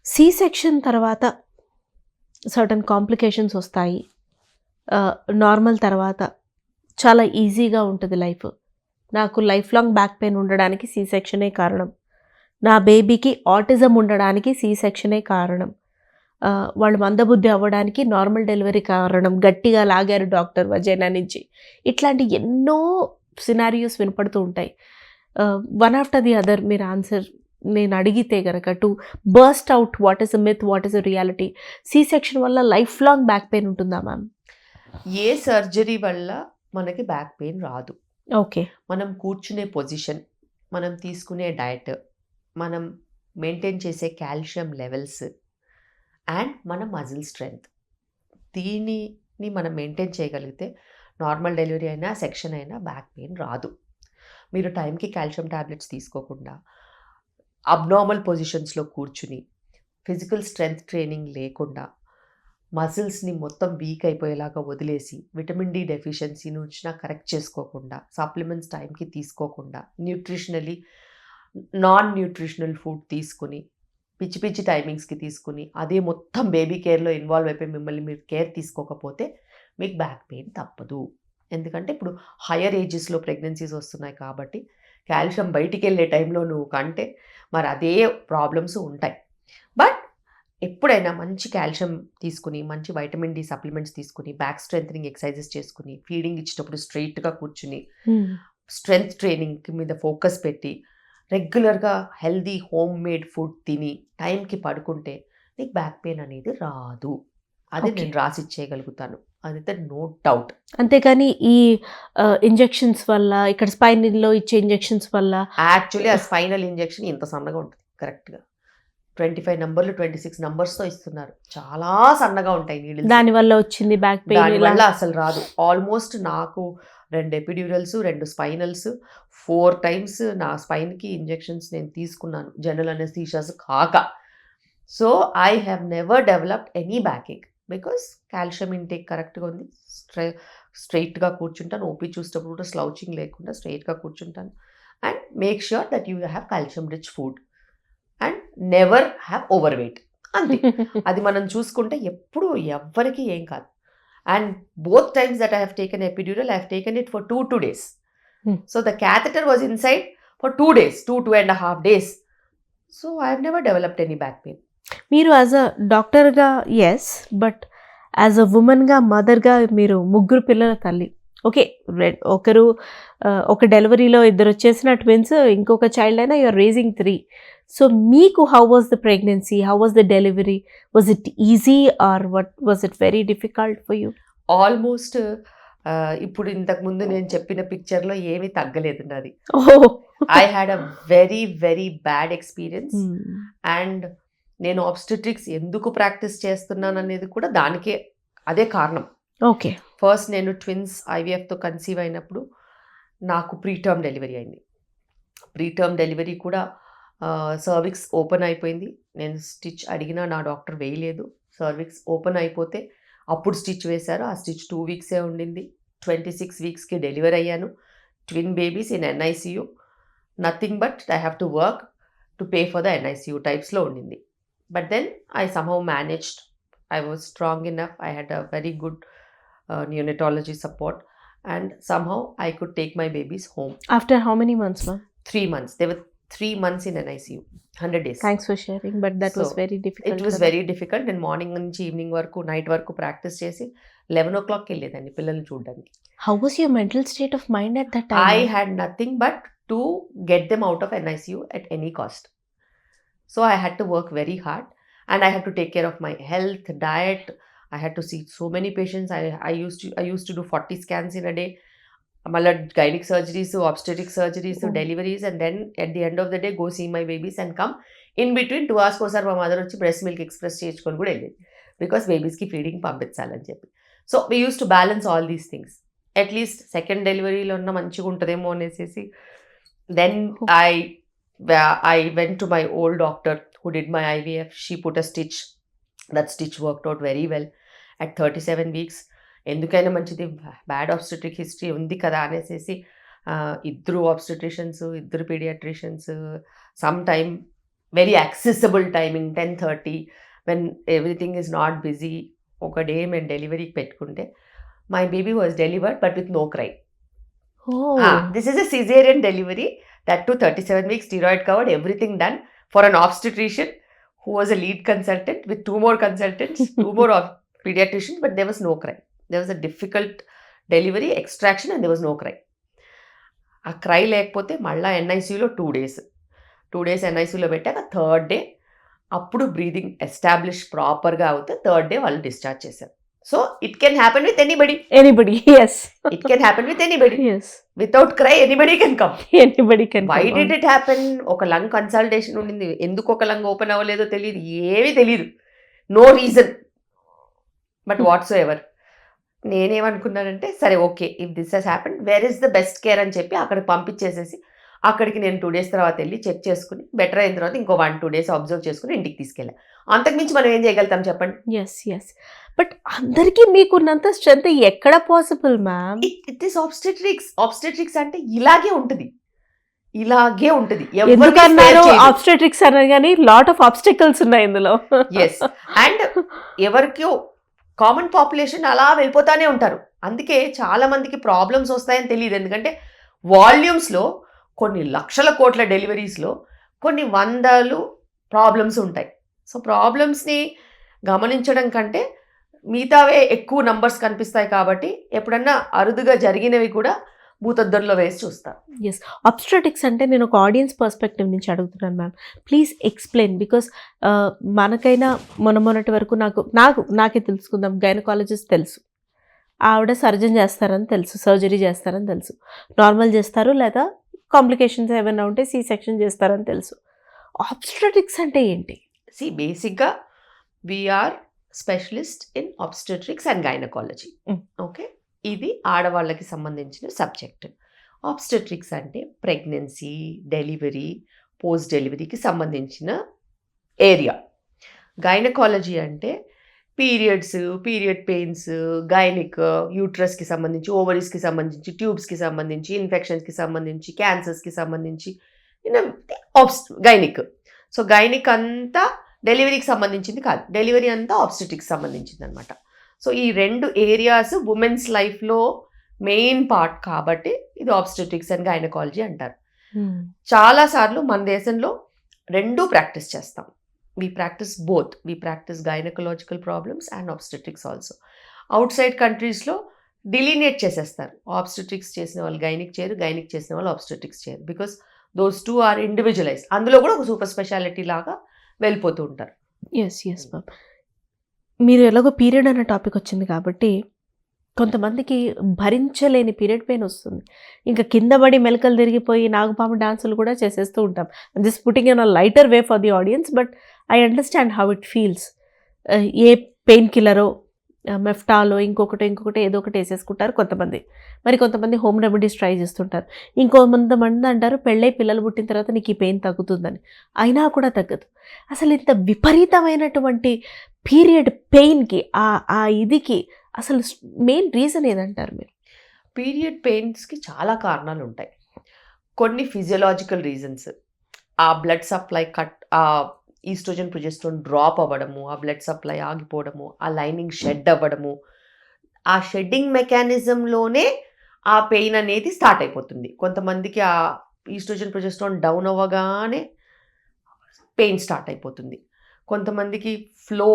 సి సెక్షన్ తర్వాత సర్టన్ కాంప్లికేషన్స్ వస్తాయి. నార్మల్ తర్వాత చాలా ఈజీగా ఉంటుంది లైఫ్. నాకు లైఫ్ లాంగ్ బ్యాక్ పెయిన్ ఉండడానికి సి సెక్షనే కారణం, నా బేబీకి ఆటిజం ఉండడానికి సి సెక్షనే కారణం, వాళ్ళు మందబుద్ధి అవ్వడానికి నార్మల్ డెలివరీ కారణం, గట్టిగా లాగారు డాక్టర్ వజైనా నుంచి. ఇట్లాంటి ఎన్నో సినారియోస్ వినపడుతూ ఉంటాయి. వన్ ఆఫ్టర్ ది అదర్ మీరు ఆన్సర్ నేను అడిగితే కనుక to burst out what is a myth, what is a reality. C section వల్ల లైఫ్ లాంగ్ బ్యాక్ పెయిన్ ఉంటుందా మ్యామ్? ఏ సర్జరీ వల్ల మనకి బ్యాక్ పెయిన్ రాదు. ఓకే. మనం కూర్చునే పొజిషన్, మనం తీసుకునే డయట్, మనం మెయింటైన్ చేసే కాల్షియం లెవెల్స్ అండ్ మన మజిల్ స్ట్రెంగ్త్, దీనిని మనం మెయింటైన్ చేయగలిగితే నార్మల్ డెలివరీ అయినా సెక్షన్ అయినా బ్యాక్ పెయిన్ రాదు. మీరు టైంకి కాల్షియం టాబ్లెట్స్ తీసుకోకుండా అబ్నార్మల్ పొజిషన్స్లో కూర్చుని ఫిజికల్ స్ట్రెంగ్త్ ట్రైనింగ్ లేకుండా మజిల్స్ని మొత్తం వీక్ అయిపోయేలాగా వదిలేసి విటమిన్ డి డెఫిషియన్సీని వచ్చినా కరెక్ట్ చేసుకోకుండా సప్లిమెంట్స్ టైంకి తీసుకోకుండా న్యూట్రిషనలీ నాన్ న్యూట్రిషనల్ ఫుడ్ తీసుకుని పిచ్చి పిచ్చి టైమింగ్స్కి తీసుకుని అదే మొత్తం బేబీ కేర్లో ఇన్వాల్వ్ అయిపోయి మిమ్మల్ని మీరు కేర్ తీసుకోకపోతే మీకు బ్యాక్ పెయిన్ తప్పదు. ఎందుకంటే ఇప్పుడు హయ్యర్ ఏజెస్లో ప్రెగ్నెన్సీస్ వస్తున్నాయి కాబట్టి కాల్షియం బయటికి వెళ్ళే టైంలో నువ్వు కంటే మరి అదే ప్రాబ్లమ్స్ ఉంటాయి. బట్ ఎప్పుడైనా మంచి కాల్షియం తీసుకుని మంచి వైటమిన్ డి సప్లిమెంట్స్ తీసుకుని బ్యాక్ స్ట్రెంథనింగ్ ఎక్సర్సైజెస్ చేసుకుని ఫీడింగ్ ఇచ్చేటప్పుడు స్ట్రైట్గా కూర్చుని స్ట్రెంగ్త్ ట్రైనింగ్ మీద ఫోకస్ పెట్టి రెగ్యులర్గా హెల్దీ హోమ్ మేడ్ ఫుడ్ తిని టైంకి పడుకుంటే నీకు బ్యాక్ పెయిన్ అనేది రాదు. అది నేను రాసిచ్చేయగలుగుతాను, అదైతే నో డౌట్. అంతేకాని ఈ ఇంజెక్షన్స్ వల్ల ఇక్కడ స్పైనల్లో ఇచ్చే ఇంజెక్షన్స్ వల్ల యాక్చువల్లీ ఆ స్పైనల్ ఇంజెక్షన్ ఇంత సన్నగా ఉంటుంది, కరెక్ట్గా 25 నంబర్లు 26 నంబర్స్తో ఇస్తున్నారు, చాలా సన్నగా ఉంటాయి నీడిల్స్. దానివల్ల వచ్చింది బ్యాక్ పెయిన్? దానివల్ల అసలు రాదు. ఆల్మోస్ట్ నాకు 2 ఎపిడ్యూరల్స్ 2 స్పైనల్స్ 4 టైమ్స్ నా స్పైన్కి ఇంజెక్షన్స్ నేను తీసుకున్నాను, జనరల్ అనెస్థీషియాస్ కాక. So I have never developed any backache because calcium intake కరెక్ట్గా ఉంది. స్ట్రైట్గా కూర్చుంటాను, ఓపీ చూసేటప్పుడు కూడా స్లౌచింగ్ లేకుండా స్ట్రైట్గా కూర్చుంటాను. And make sure that you have calcium rich food and never have over weight, అంతే. అది మనం చూసుకుంటే ఎప్పుడు ఎవ్వరికి ఏం కాదు. And both times that I have taken epidural, I have taken it for 2 days. So the catheter was inside for 2 days, 2.5 days. So I have never developed any back pain. మీరు as a డాక్టర్గా yes, but as a ఉమెన్గా మదర్గా మీరు 3 పిల్లల తల్లి. Okay, ఒకరు ఒక డెలివరీలో 2 వచ్చేసిన twins, ఇంకొక child అయినా యు ఆర్ రేజింగ్ 3. సో మీకు how was the pregnancy, how was the delivery? Was it easy or what was it very difficult for you? Almost ఇప్పుడు ఇంతకుముందు నేను చెప్పిన పిక్చర్‌లో ఏమీ తగ్గలేదు నాది. Oh! I had a very, very bad experience. And నేను ఆబ్స్టెట్రిక్స్ ఎందుకు ప్రాక్టీస్ చేస్తున్నాననేది కూడా దానికే అదే కారణం. ఓకే. ఫస్ట్ నేను ట్విన్స్ ఐవీఎఫ్‌తో కన్సీవ్ అయినప్పుడు నాకు ప్రీటర్మ్ డెలివరీ అయింది. ప్రీటర్మ్ డెలివరీ కూడా సర్విక్స్ ఓపెన్ అయిపోయింది. నేను స్టిచ్ అడిగినా నా డాక్టర్ వేయలేదు. సర్విక్స్ ఓపెన్ అయిపోతే అప్పుడు స్టిచ్ వేశారు. ఆ స్టిచ్ 2 వీక్సే ఉండింది. 26 వీక్స్‌కి డెలివరీ అయ్యాను. Twin babies in NICU. Nothing but I have to work to pay for the NICU టైప్స్‌లో ఉండింది. But then I somehow managed. I was strong enough. I had a very good neonatology support, and somehow I could take my babies home. After how many months ma'am? 3 months. They were 3 months in NICU, 100 days. Thanks for sharing. But that was So, very difficult. It was very difficult. నేను morning నుంచి evening వరకు, night వరకు practice చేసి 11 o'clockకి వెళ్ళేదాన్ని పిల్లల్ని చూడడానికి. How was your mental state of mind at that I time? had nothing but to get them out of NICU at any cost. So I had to work very hard, and I had to take care of my health, diet. I had to see so many patients. I used to do 40 scans in a day. Mala gynec surgeries, obstetric surgeries, Oh. deliveries, and then at the end of the day go see my babies and come. In between 2 hours కోసారి మా mother వచ్చి breast milk express చేయించుకొని కూడా వెళ్ళేది. Because బేబీస్కి feeding పంపించాలని చెప్పి. So we use to balance all these things. At least second డెలివరీలో ఉన్న మంచిగా ఉంటుందేమో అనేసి then I went to my old doctor who did my IVF. She put a stitch. That stitch worked out very well at 37 weeks. ఎందుకైనా మంచిది, bad obstetric history ఉంది కదా అనేసి ఇద్దరు ఆబ్స్టెట్రిషియన్స్, ఇద్దరు paediatricians, some time very accessible timing 10:30 when everything is not busy. ఒక day మేము డెలివరీకి పెట్టుకుంటే my baby was delivered but with no cry. This is a cesarean delivery, that too 37 weeks, steroid covered, everything done for an obstetrician who was a lead consultant with 2 more consultants, 2 more pediatricians, but there was no cry. There was a difficult delivery, extraction, and there was no cry. ఆ cry లేకపోతే మళ్ళీ ఎన్ఐసీయూలో 2 days. 2 days ఎన్ఐసీయూలో పెట్టాక third day అప్పుడు breathing establish ప్రాపర్గా అవుతే third day వాళ్ళు discharge చేశారు. So it can happen with anybody. yes. It can happen with anybody. Yes. Without cry, anybody can come. Anybody can Why come did on. it happen? ఒక lung consultation ఉండింది. ఎందుకు ఒక lung open అవ్వలేదో తెలియదు, ఏమీ తెలియదు. No reason but whatsoever. నేనేమనుకున్నానంటే సరే okay, if this has happen, where is the best care అని చెప్పి అక్కడికి పంపించేసేసి అక్కడికి నేను 2 days తర్వాత వెళ్ళి చెక్ చేసుకుని బెటర్ అయిన తర్వాత ఇంకో 1-2 days అబ్జర్వ్ చేసుకుని ఇంటికి తీసుకెళ్ళాను. అంతకుమించి మనం ఏం చేయగలుగుతాం చెప్పండి? yes. బట్ అందరికీ మీకున్నంత స్ట్రెంత్ ఎక్కడ possible ma'am? It is obstetrics. Obstetrics అంటే ఇలాగే ఉంటుంది. ఎందుకన్నారు ఆబ్స్టెట్రిక్స్ అనగానే లాట్ ఆఫ్ ఆబ్స్టికల్స్ ఉన్నాయి ఇందులో. ఎస్, అండ్ ఎవరికో కామన్ పాపులేషన్ అలా వెళ్ళిపోతానే ఉంటారు. అందుకే చాలా మందికి ప్రాబ్లమ్స్ వస్తాయని తెలియదు. ఎందుకంటే వాల్యూమ్స్లో కొన్ని లక్షల కోట్ల డెలివరీస్లో కొన్ని వందలు ప్రాబ్లమ్స్ ఉంటాయి. సో ప్రాబ్లమ్స్ని గమనించడం కంటే మిగతావే ఎక్కువ నంబర్స్ కనిపిస్తాయి. కాబట్టి ఎప్పుడన్నా అరుదుగా జరిగినవి కూడా భూతద్దంలో వేసి చూస్తారు. ఎస్, ఆబ్స్టెటిక్స్ అంటే నేను ఒక ఆడియన్స్ పర్స్పెక్టివ్ నుంచి అడుగుతున్నాను మ్యామ్. ప్లీజ్ ఎక్స్ప్లెయిన్, బికాస్ మనకైనా మొన్నటి వరకు నాకే తెలుసుకుందాం, గైనకాలజిస్ట్ తెలుసు, ఆవిడ సర్జన్ చేస్తారని తెలుసు, సర్జరీ చేస్తారని తెలుసు, నార్మల్ చేస్తారు లేదా కాంప్లికేషన్స్ ఏమైనా ఉంటే సి సెక్షన్ చేస్తారని తెలుసు. ఆబ్స్టెటిక్స్ అంటే ఏంటి? బేసిక్గా we are specialist in obstetrics and gynaecology. Okay, ఇది ఆడవాళ్ళకి సంబంధించిన సబ్జెక్ట్. ఆబ్స్టెట్రిక్స్ అంటే ప్రెగ్నెన్సీ, డెలివరీ, పోస్ట్ డెలివరీకి సంబంధించిన ఏరియా. గైనకాలజీ అంటే పీరియడ్స్, పీరియడ్ పెయిన్స్, గైనిక్, యూట్రస్కి సంబంధించి, ఓవరీస్కి సంబంధించి, ట్యూబ్స్కి సంబంధించి, ఇన్ఫెక్షన్స్కి సంబంధించి, క్యాన్సర్స్కి సంబంధించి గైనిక్. సో గైనిక్ అంతా డెలివరీకి సంబంధించింది కాదు, డెలివరీ అంతా ఆబ్స్టెట్రిక్స్ సంబంధించింది అనమాట. సో ఈ 2 ఏరియాస్ ఉమెన్స్ లైఫ్లో మెయిన్ పార్ట్ కాబట్టి ఇది ఆబ్స్టెట్రిక్స్ అండ్ గైనకాలజీ అంటారు. చాలాసార్లు మన దేశంలో 2 ప్రాక్టీస్ చేస్తాం. we practice both. We practice gynecological problems and obstetrics also. Outside countries లో డిలీనియేట్ చేసేస్తారు. ఆబ్స్టెట్రిక్స్ చేసిన వాళ్ళు గైనిక్ చేయరు, గైనిక్ చేసిన వాళ్ళు ఆబ్స్టెట్రిక్స్ చేయరు. Because those 2 are individualised. అందులో కూడా ఒక సూపర్ స్పెషాలిటీ లాగా వెళ్ళిపోతూ ఉంటారు. Yes ma'am. మీరు ఎలాగో పీరియడ్ అనే టాపిక్ వచ్చింది కాబట్టి కొంతమందికి భరించలేని పీరియడ్ పెయిన్ వస్తుంది. ఇంకా కింద పడి మెలికలు తిరిగిపోయి నాగుపాము డాన్సులు కూడా చేసేస్తూ ఉంటాం. This putting in a lighter way for the audience, but I understand how it feels. ఏ పెయిన్ కిల్లరో మెఫ్టాలో ఇంకొకటి ఏదో ఒకటి వేసేసుకుంటారు కొంతమంది. మరి కొంతమంది హోమ్ రెమెడీస్ ట్రై చేస్తుంటారు. ఇంకొంతమంది అంటారు పెళ్ళై పిల్లలు పుట్టిన తర్వాత నీకు ఈ పెయిన్ తగ్గుతుందని. అయినా కూడా తగ్గదు. అసలు ఇంత విపరీతమైనటువంటి పీరియడ్ పెయిన్కి ఆ ఇదికి అసలు మెయిన్ రీజన్ ఏదంటారు మీరు? పీరియడ్ పెయిన్స్కి చాలా కారణాలు ఉంటాయి. కొన్ని ఫిజియోలాజికల్ రీజన్స్, ఆ బ్లడ్ సప్లై ఆ ఈస్ట్రోజన్ ప్రొజెస్ట్రాన్ డ్రాప్ అవ్వడము, ఆ బ్లడ్ సప్లై ఆగిపోవడము, ఆ లైనింగ్ షెడ్ అవ్వడము, ఆ షెడ్డింగ్ మెకానిజంలోనే ఆ పెయిన్ అనేది స్టార్ట్ అయిపోతుంది. కొంతమందికి ఆ ఈస్ట్రోజన్ ప్రొజెస్ట్రాన్ డౌన్ అవ్వగానే పెయిన్ స్టార్ట్ అయిపోతుంది. కొంతమందికి ఫ్లో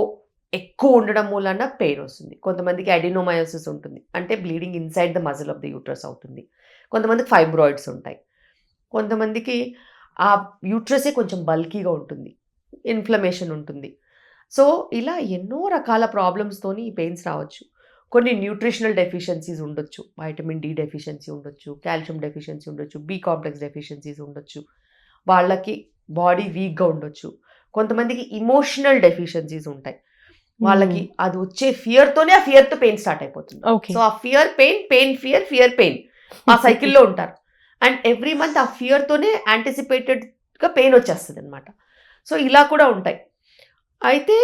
ఎక్కువ ఉండడం మూలన పెయిన్ వస్తుంది. కొంతమందికి అడినోమయోసిస్ ఉంటుంది, అంటే bleeding inside the muscle of the uterus అవుతుంది. కొంతమందికి ఫైబ్రాయిడ్స్ ఉంటాయి. కొంతమందికి ఆ యూట్రసే కొంచెం బల్కీగా ఉంటుంది, ఇన్ఫ్లమేషన్ ఉంటుంది. సో ఇలా ఎన్నో రకాల ప్రాబ్లమ్స్తోని ఈ పెయిన్స్ రావచ్చు. కొన్ని న్యూట్రిషనల్ డెఫిషియన్సీస్ ఉండొచ్చు, వైటమిన్ డి డెఫిషియన్సీ ఉండొచ్చు, కాల్షియం డెఫిషియన్సీ ఉండొచ్చు, బి కాంప్లెక్స్ డెఫిషియన్సీస్ ఉండొచ్చు. వాళ్ళకి బాడీ వీక్గా ఉండొచ్చు. కొంతమందికి ఇమోషనల్ డెఫిషియన్సీస్ ఉంటాయి. వాళ్ళకి అది వచ్చే ఫియర్తోనే ఆ ఫియర్తో పెయిన్ స్టార్ట్ అయిపోతుంది. ఓకే. సో ఆ ఫియర్ పెయిన్ ఫియర్ పెయిన్ ఆ సైకిల్లో ఉంటారు. అండ్ ఎవ్రీ మంత్ ఆ ఫియర్తోనే యాంటిసిపేటెడ్గా పెయిన్ వచ్చేస్తుంది అనమాట. సో ఇలా కూడా ఉంటాయి. అయితే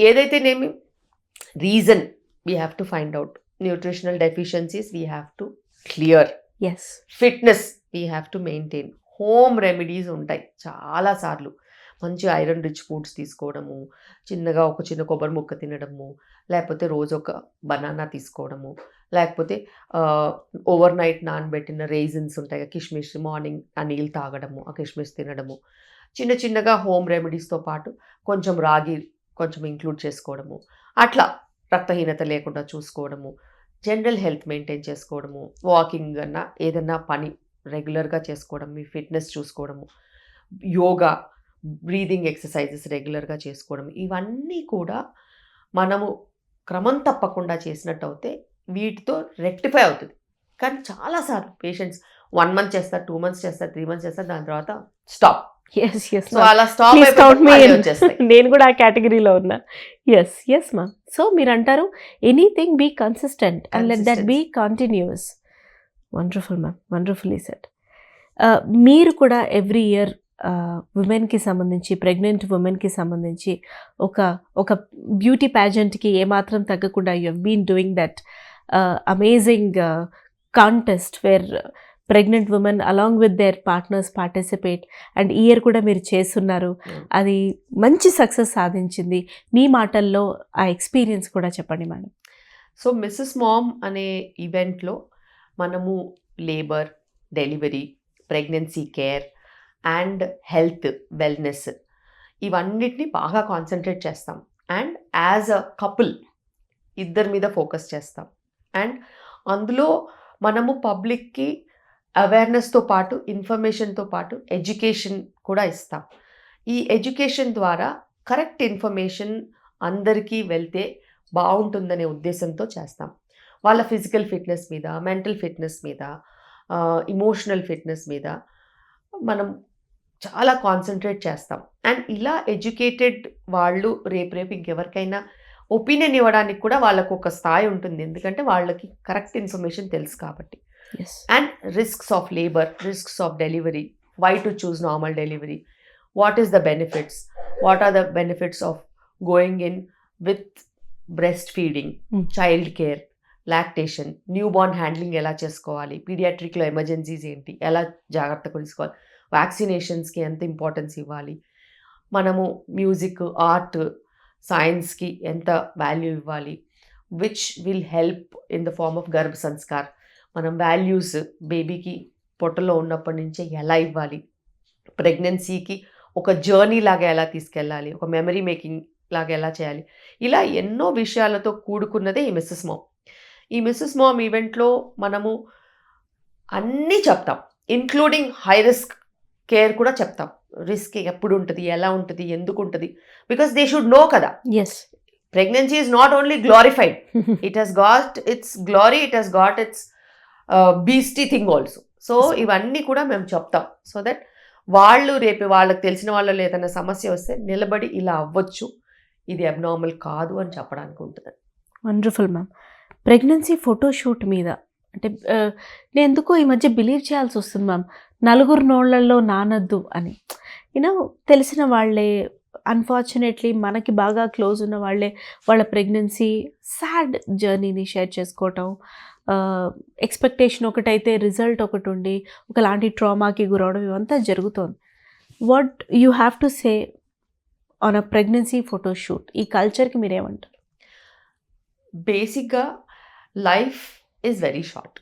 ఏదైతేనేమి reason we have to find out. Nutritional deficiencies we have to clear. Yes. Fitness we have to maintain. Home remedies ఉంటాయి చాలాసార్లు. మంచి ఐరన్ రిచ్ ఫుడ్స్ తీసుకోవడము, చిన్నగా ఒక చిన్న కొబ్బరి ముక్క తినడము, లేకపోతే రోజు ఒక బనానా తీసుకోవడము, లేకపోతే ఓవర్ నైట్ నానబెట్టిన రైజిన్స్ ఉంటాయి, కిష్మిష్, మార్నింగ్ ఆ నీళ్ళు తాగడము, ఆ కిష్మిష్ తినడము, చిన్న చిన్నగా హోమ్ రెమెడీస్తో పాటు కొంచెం రాగి కొంచెం ఇంక్లూడ్ చేసుకోవడము, అట్లా రక్తహీనత లేకుండా చూసుకోవడము, జనరల్ హెల్త్ మెయింటైన్ చేసుకోవడము, వాకింగ్ అన్నా ఏదన్నా పని రెగ్యులర్గా చేసుకోవడం, మీ ఫిట్నెస్ చూసుకోవడము, యోగా, బ్రీదింగ్ ఎక్సర్సైజెస్ రెగ్యులర్గా చేసుకోవడం, ఇవన్నీ కూడా మనము క్రమం తప్పకుండా చేసినట్టు అవుతే వీటితో రెక్టిఫై అవుతుంది. కానీ చాలాసార్లు పేషెంట్స్ 1 మంత్ చేస్తారు, 2 మంత్స్ చేస్తారు, 3 మంత్స్ చేస్తారు, దాని తర్వాత స్టాప్. ఎస్ ఎస్ సో అలా స్టాప్ ప్లీజ్ కౌంట్ మీ అయిపోయి వచ్చేస్తాయి. నేను కూడా ఆ కేటగిరీలో ఉన్నా. Yes ma'am. సో మీరు అంటారు anything be consistent and let that be continuous. Wonderful ma'am, wonderfully set. మీరు కూడా ఎవ్రీ ఇయర్ ఉమెన్కి సంబంధించి, ప్రెగ్నెంట్ ఉమెన్కి సంబంధించి ఒక బ్యూటీ ప్యాజెంట్కి ఏమాత్రం తగ్గకుండా you have been doing that amazing contest where pregnant women along with their partners participate, and ఈ ఇయర్ కూడా మీరు చేస్తున్నారు. అది మంచి సక్సెస్ సాధించింది. మీ మాటల్లో ఆ ఎక్స్పీరియన్స్ కూడా చెప్పండి మేడం. సో మిస్సెస్ మామ్ అనే ఈవెంట్లో మనము labour, delivery, pregnancy care and health, wellness ఇవన్నిటిని బాగా కాన్సన్ట్రేట్ చేస్తాం. అండ్ యాజ్ అ కపుల్ ఇద్దరి మీద ఫోకస్ చేస్తాం. అండ్ అందులో మనము పబ్లిక్కి అవేర్నెస్తో పాటు, ఇన్ఫర్మేషన్తో పాటు ఎడ్యుకేషన్ కూడా ఇస్తాం. ఈ ఎడ్యుకేషన్ ద్వారా కరెక్ట్ ఇన్ఫర్మేషన్ అందరికీ వెళ్తే బాగుంటుందనే ఉద్దేశంతో చేస్తాం. వాళ్ళ ఫిజికల్ ఫిట్నెస్ మీద, మెంటల్ ఫిట్నెస్ మీద, ఇమోషనల్ ఫిట్నెస్ మీద మనం చాలా కాన్సన్ట్రేట్ చేస్తాం. అండ్ ఇలా ఎడ్యుకేటెడ్ వాళ్ళు రేపు ఇంకెవరికైనా ఒపీనియన్ ఇవ్వడానికి కూడా వాళ్ళకు ఒక స్థాయి ఉంటుంది, ఎందుకంటే వాళ్ళకి కరెక్ట్ ఇన్ఫర్మేషన్ తెలుసు కాబట్టి. And risks of labour, risks of delivery, why to choose normal delivery, what is the benefits, what are the benefits of going in with breast feeding, child care, lactation, new born handling ఎలా చేసుకోవాలి, పీడియాట్రిక్లో emergencies ఏంటి, ఎలా జాగ్రత్తగా తీసుకోవాలి, వ్యాక్సినేషన్స్కి ఎంత importance ఇవ్వాలి, మనము music, art, సైన్స్కి ఎంత వాల్యూ ఇవ్వాలి, which will help in the form of గర్భ సంస్కార్, మనం వాల్యూస్ బేబీకి పొట్టలో ఉన్నప్పటి నుంచే ఎలా ఇవ్వాలి, ప్రెగ్నెన్సీకి ఒక జర్నీ లాగా ఎలా తీసుకెళ్ళాలి, ఒక మెమరీ మేకింగ్ లాగా ఎలా చేయాలి, ఇలా ఎన్నో విషయాలతో కూడుకున్నదే ఈ మిస్సెస్ మామ్. ఈ మిస్సెస్ మామ్ ఈవెంట్లో మనము అన్నీ చెప్తాం, ఇంక్లూడింగ్ హై రిస్క్ కేర్ కూడా చెప్తాం. రిస్క్ ఎప్పుడు ఉంటుంది, ఎలా ఉంటుంది, ఎందుకు ఉంటుంది, బికాస్ దే షుడ్ నో కదా. Yes. Pregnancy is not only glorified, it has got its glory, it has got its beastly thing also. So ఇవన్నీ కూడా మేము చెప్తాం, సో దట్ వాళ్ళు రేపు వాళ్ళకి తెలిసిన వాళ్ళలో ఏదైనా సమస్య వస్తే నిలబడి ఇలా అవ్వచ్చు, ఇది అబ్నార్మల్ కాదు అని చెప్పడానికి ఉంటుంది. Wonderful ma'am. ప్రెగ్నెన్సీ ఫోటోషూట్ మీద అంటే నేను ఎందుకో ఈ మధ్య బిలీవ్ చేయాల్సి వస్తుంది మ్యామ్, నలుగురు నోళ్లలో నానద్దు అని. యూనో తెలిసిన వాళ్ళే, అన్ఫార్చునేట్లీ మనకి బాగా క్లోజ్ ఉన్న వాళ్ళే వాళ్ళ ప్రెగ్నెన్సీ సాడ్ జర్నీని షేర్ చేసుకోవటం, ఎక్స్పెక్టేషన్ ఒకటైతే రిజల్ట్ ఒకటి ఉండి ఒకలాంటి ట్రామాకి గురవడం, ఇవంతా జరుగుతోంది. What you have to say on a pregnancy photoshoot? ఈ కల్చర్కి మీరేమంటారు? బేసిక్గా లైఫ్ ఈజ్ వెరీ షార్ట్,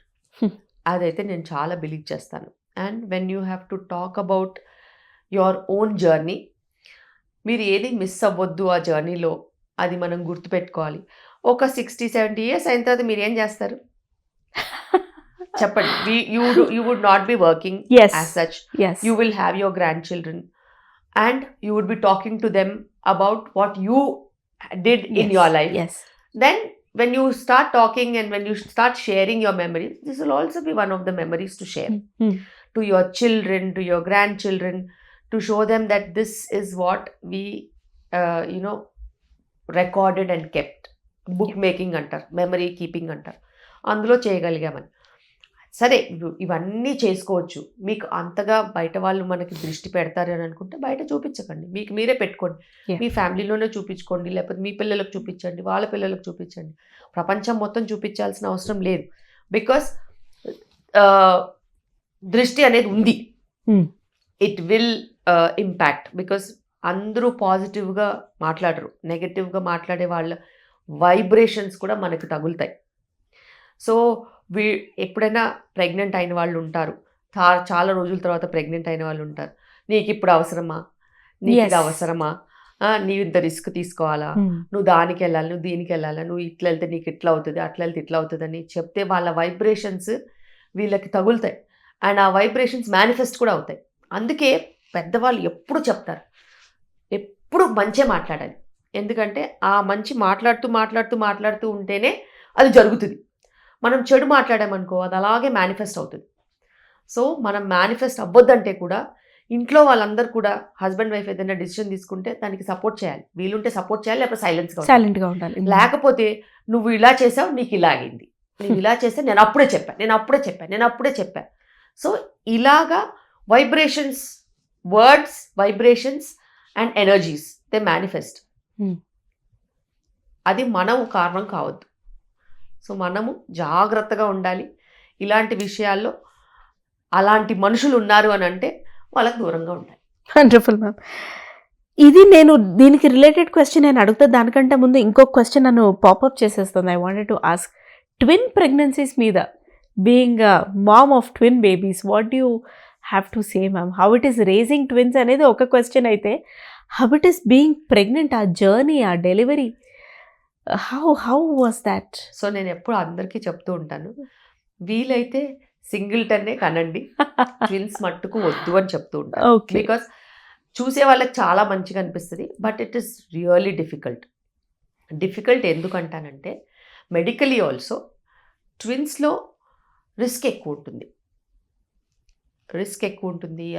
అదైతే నేను చాలా బిలీవ్ చేస్తాను. And when you have to talk about your own journey, మీరు ఏది మిస్ అవ్వద్దు ఆ జర్నీలో, అది మనం గుర్తుపెట్టుకోవాలి. ఒక 60-70 ఇయర్స్ అయిన తర్వాత మీరు ఏం చేస్తారు చెప్పండి? You would not be working Yes. As such, Yes. you will have your grandchildren and you would be talking to them about what you did in Yes. your life. Yes. Then when you start talking and when you start sharing your memories, this will also be one of the memories to share to your children, to your grandchildren, to show them that this is what we recorded and kept. Book making అంటారు, memory keeping అంటారు, అందులో చేయగలిగామని. సరే ఇవన్నీ చేసుకోవచ్చు, మీకు అంతగా బయట వాళ్ళు మనకి దృష్టి పెడతారు అని అనుకుంటే బయట చూపించకండి, మీకు మీరే పెట్టుకోండి. Yeah. మీ ఫ్యామిలీలోనే చూపించుకోండి, లేకపోతే మీ పిల్లలకు చూపించండి, వాళ్ళ పిల్లలకు చూపించండి. ప్రపంచం మొత్తం చూపించాల్సిన అవసరం లేదు. బికాస్ దృష్టి అనేది ఉంది, ఇట్ విల్ ఇంపాక్ట్. బికాస్ అందరూ పాజిటివ్గా మాట్లాడరు, నెగటివ్గా మాట్లాడే వాళ్ళ వైబ్రేషన్స్ కూడా మనకి తగులుతాయి. సో ఎప్పుడైనా ప్రెగ్నెంట్ అయిన వాళ్ళు ఉంటారు, చాలా రోజుల తర్వాత ప్రెగ్నెంట్ అయిన వాళ్ళు ఉంటారు. నీకు ఇప్పుడు అవసరమా, నీకు ఇది Yes. అవసరమా, నీవు ఇంత రిస్క్ తీసుకోవాలా, నువ్వు దానికి వెళ్ళాలి, నువ్వు దీనికి వెళ్ళాలా, నువ్వు ఇట్లా వెళ్తే నీకు ఇట్లా అవుతుంది, అట్లా వెళ్తే ఇట్లా అవుతుంది అని చెప్తే వాళ్ళ వైబ్రేషన్స్ వీళ్ళకి తగులుతాయి. అండ్ ఆ వైబ్రేషన్స్ మేనిఫెస్ట్ కూడా అవుతాయి. అందుకే పెద్దవాళ్ళు ఎప్పుడు చెప్తారు, ఎప్పుడు మంచిగా మాట్లాడాలి. ఎందుకంటే ఆ మంచి మాట్లాడుతూ ఉంటేనే అది జరుగుతుంది. మనం చెడు మాట్లాడామనుకో అది అలాగే మేనిఫెస్ట్ అవుతుంది. సో మనం మేనిఫెస్ట్ అవ్వద్దంటే కూడా ఇంట్లో వాళ్ళందరూ కూడా హస్బెండ్ వైఫ్ ఏదైనా డిసిషన్ తీసుకుంటే దానికి సపోర్ట్ చేయాలి, వీలుంటే సపోర్ట్ చేయాలి, లేకపోతే సైలెంట్గా ఉండాలి. లేకపోతే నువ్వు ఇలా చేసావు, నీకు ఇలా అయింది, నువ్వు ఇలా చేస్తే నేను అప్పుడే చెప్పా. సో ఇలాగా vibrations, words, vibrations and energies they manifest. అది మనం కారణం కావద్దు. సో మనము జాగ్రత్తగా ఉండాలి ఇలాంటి విషయాల్లో. అలాంటి మనుషులు ఉన్నారు అని అంటే వాళ్ళకి దూరంగా ఉండాలి. Wonderful ma'am. ఇది నేను దీనికి రిలేటెడ్ క్వశ్చన్ నేను అడుగుతా, దానికంటే ముందు ఇంకొక క్వశ్చన్ నన్ను పాపప్ చేసేస్తుంది. I wanted to ask, twin pregnancies మీద, being mom of twin babies, what you have to say ma'am? How it is raising twins అనేది ఒక క్వశ్చన్ అయితే, how it is being pregnant, ఆ జర్నీ, ఆ delivery, how was that? So నేను ఎప్పుడు అందరికీ చెప్తూ ఉంటాను, వీలైతే సింగిల్టన్నే కనండి, ట్విన్స్ మట్టుకు వద్దు అని చెప్తూ ఉంటాను. ఓకే. బికాస్ చూసే వాళ్ళకి చాలా మంచిగా అనిపిస్తుంది, but it is really difficult. ఎందుకంటానంటే మెడికలీ ఆల్సో ట్విన్స్లో రిస్క్ ఎక్కువ ఉంటుంది.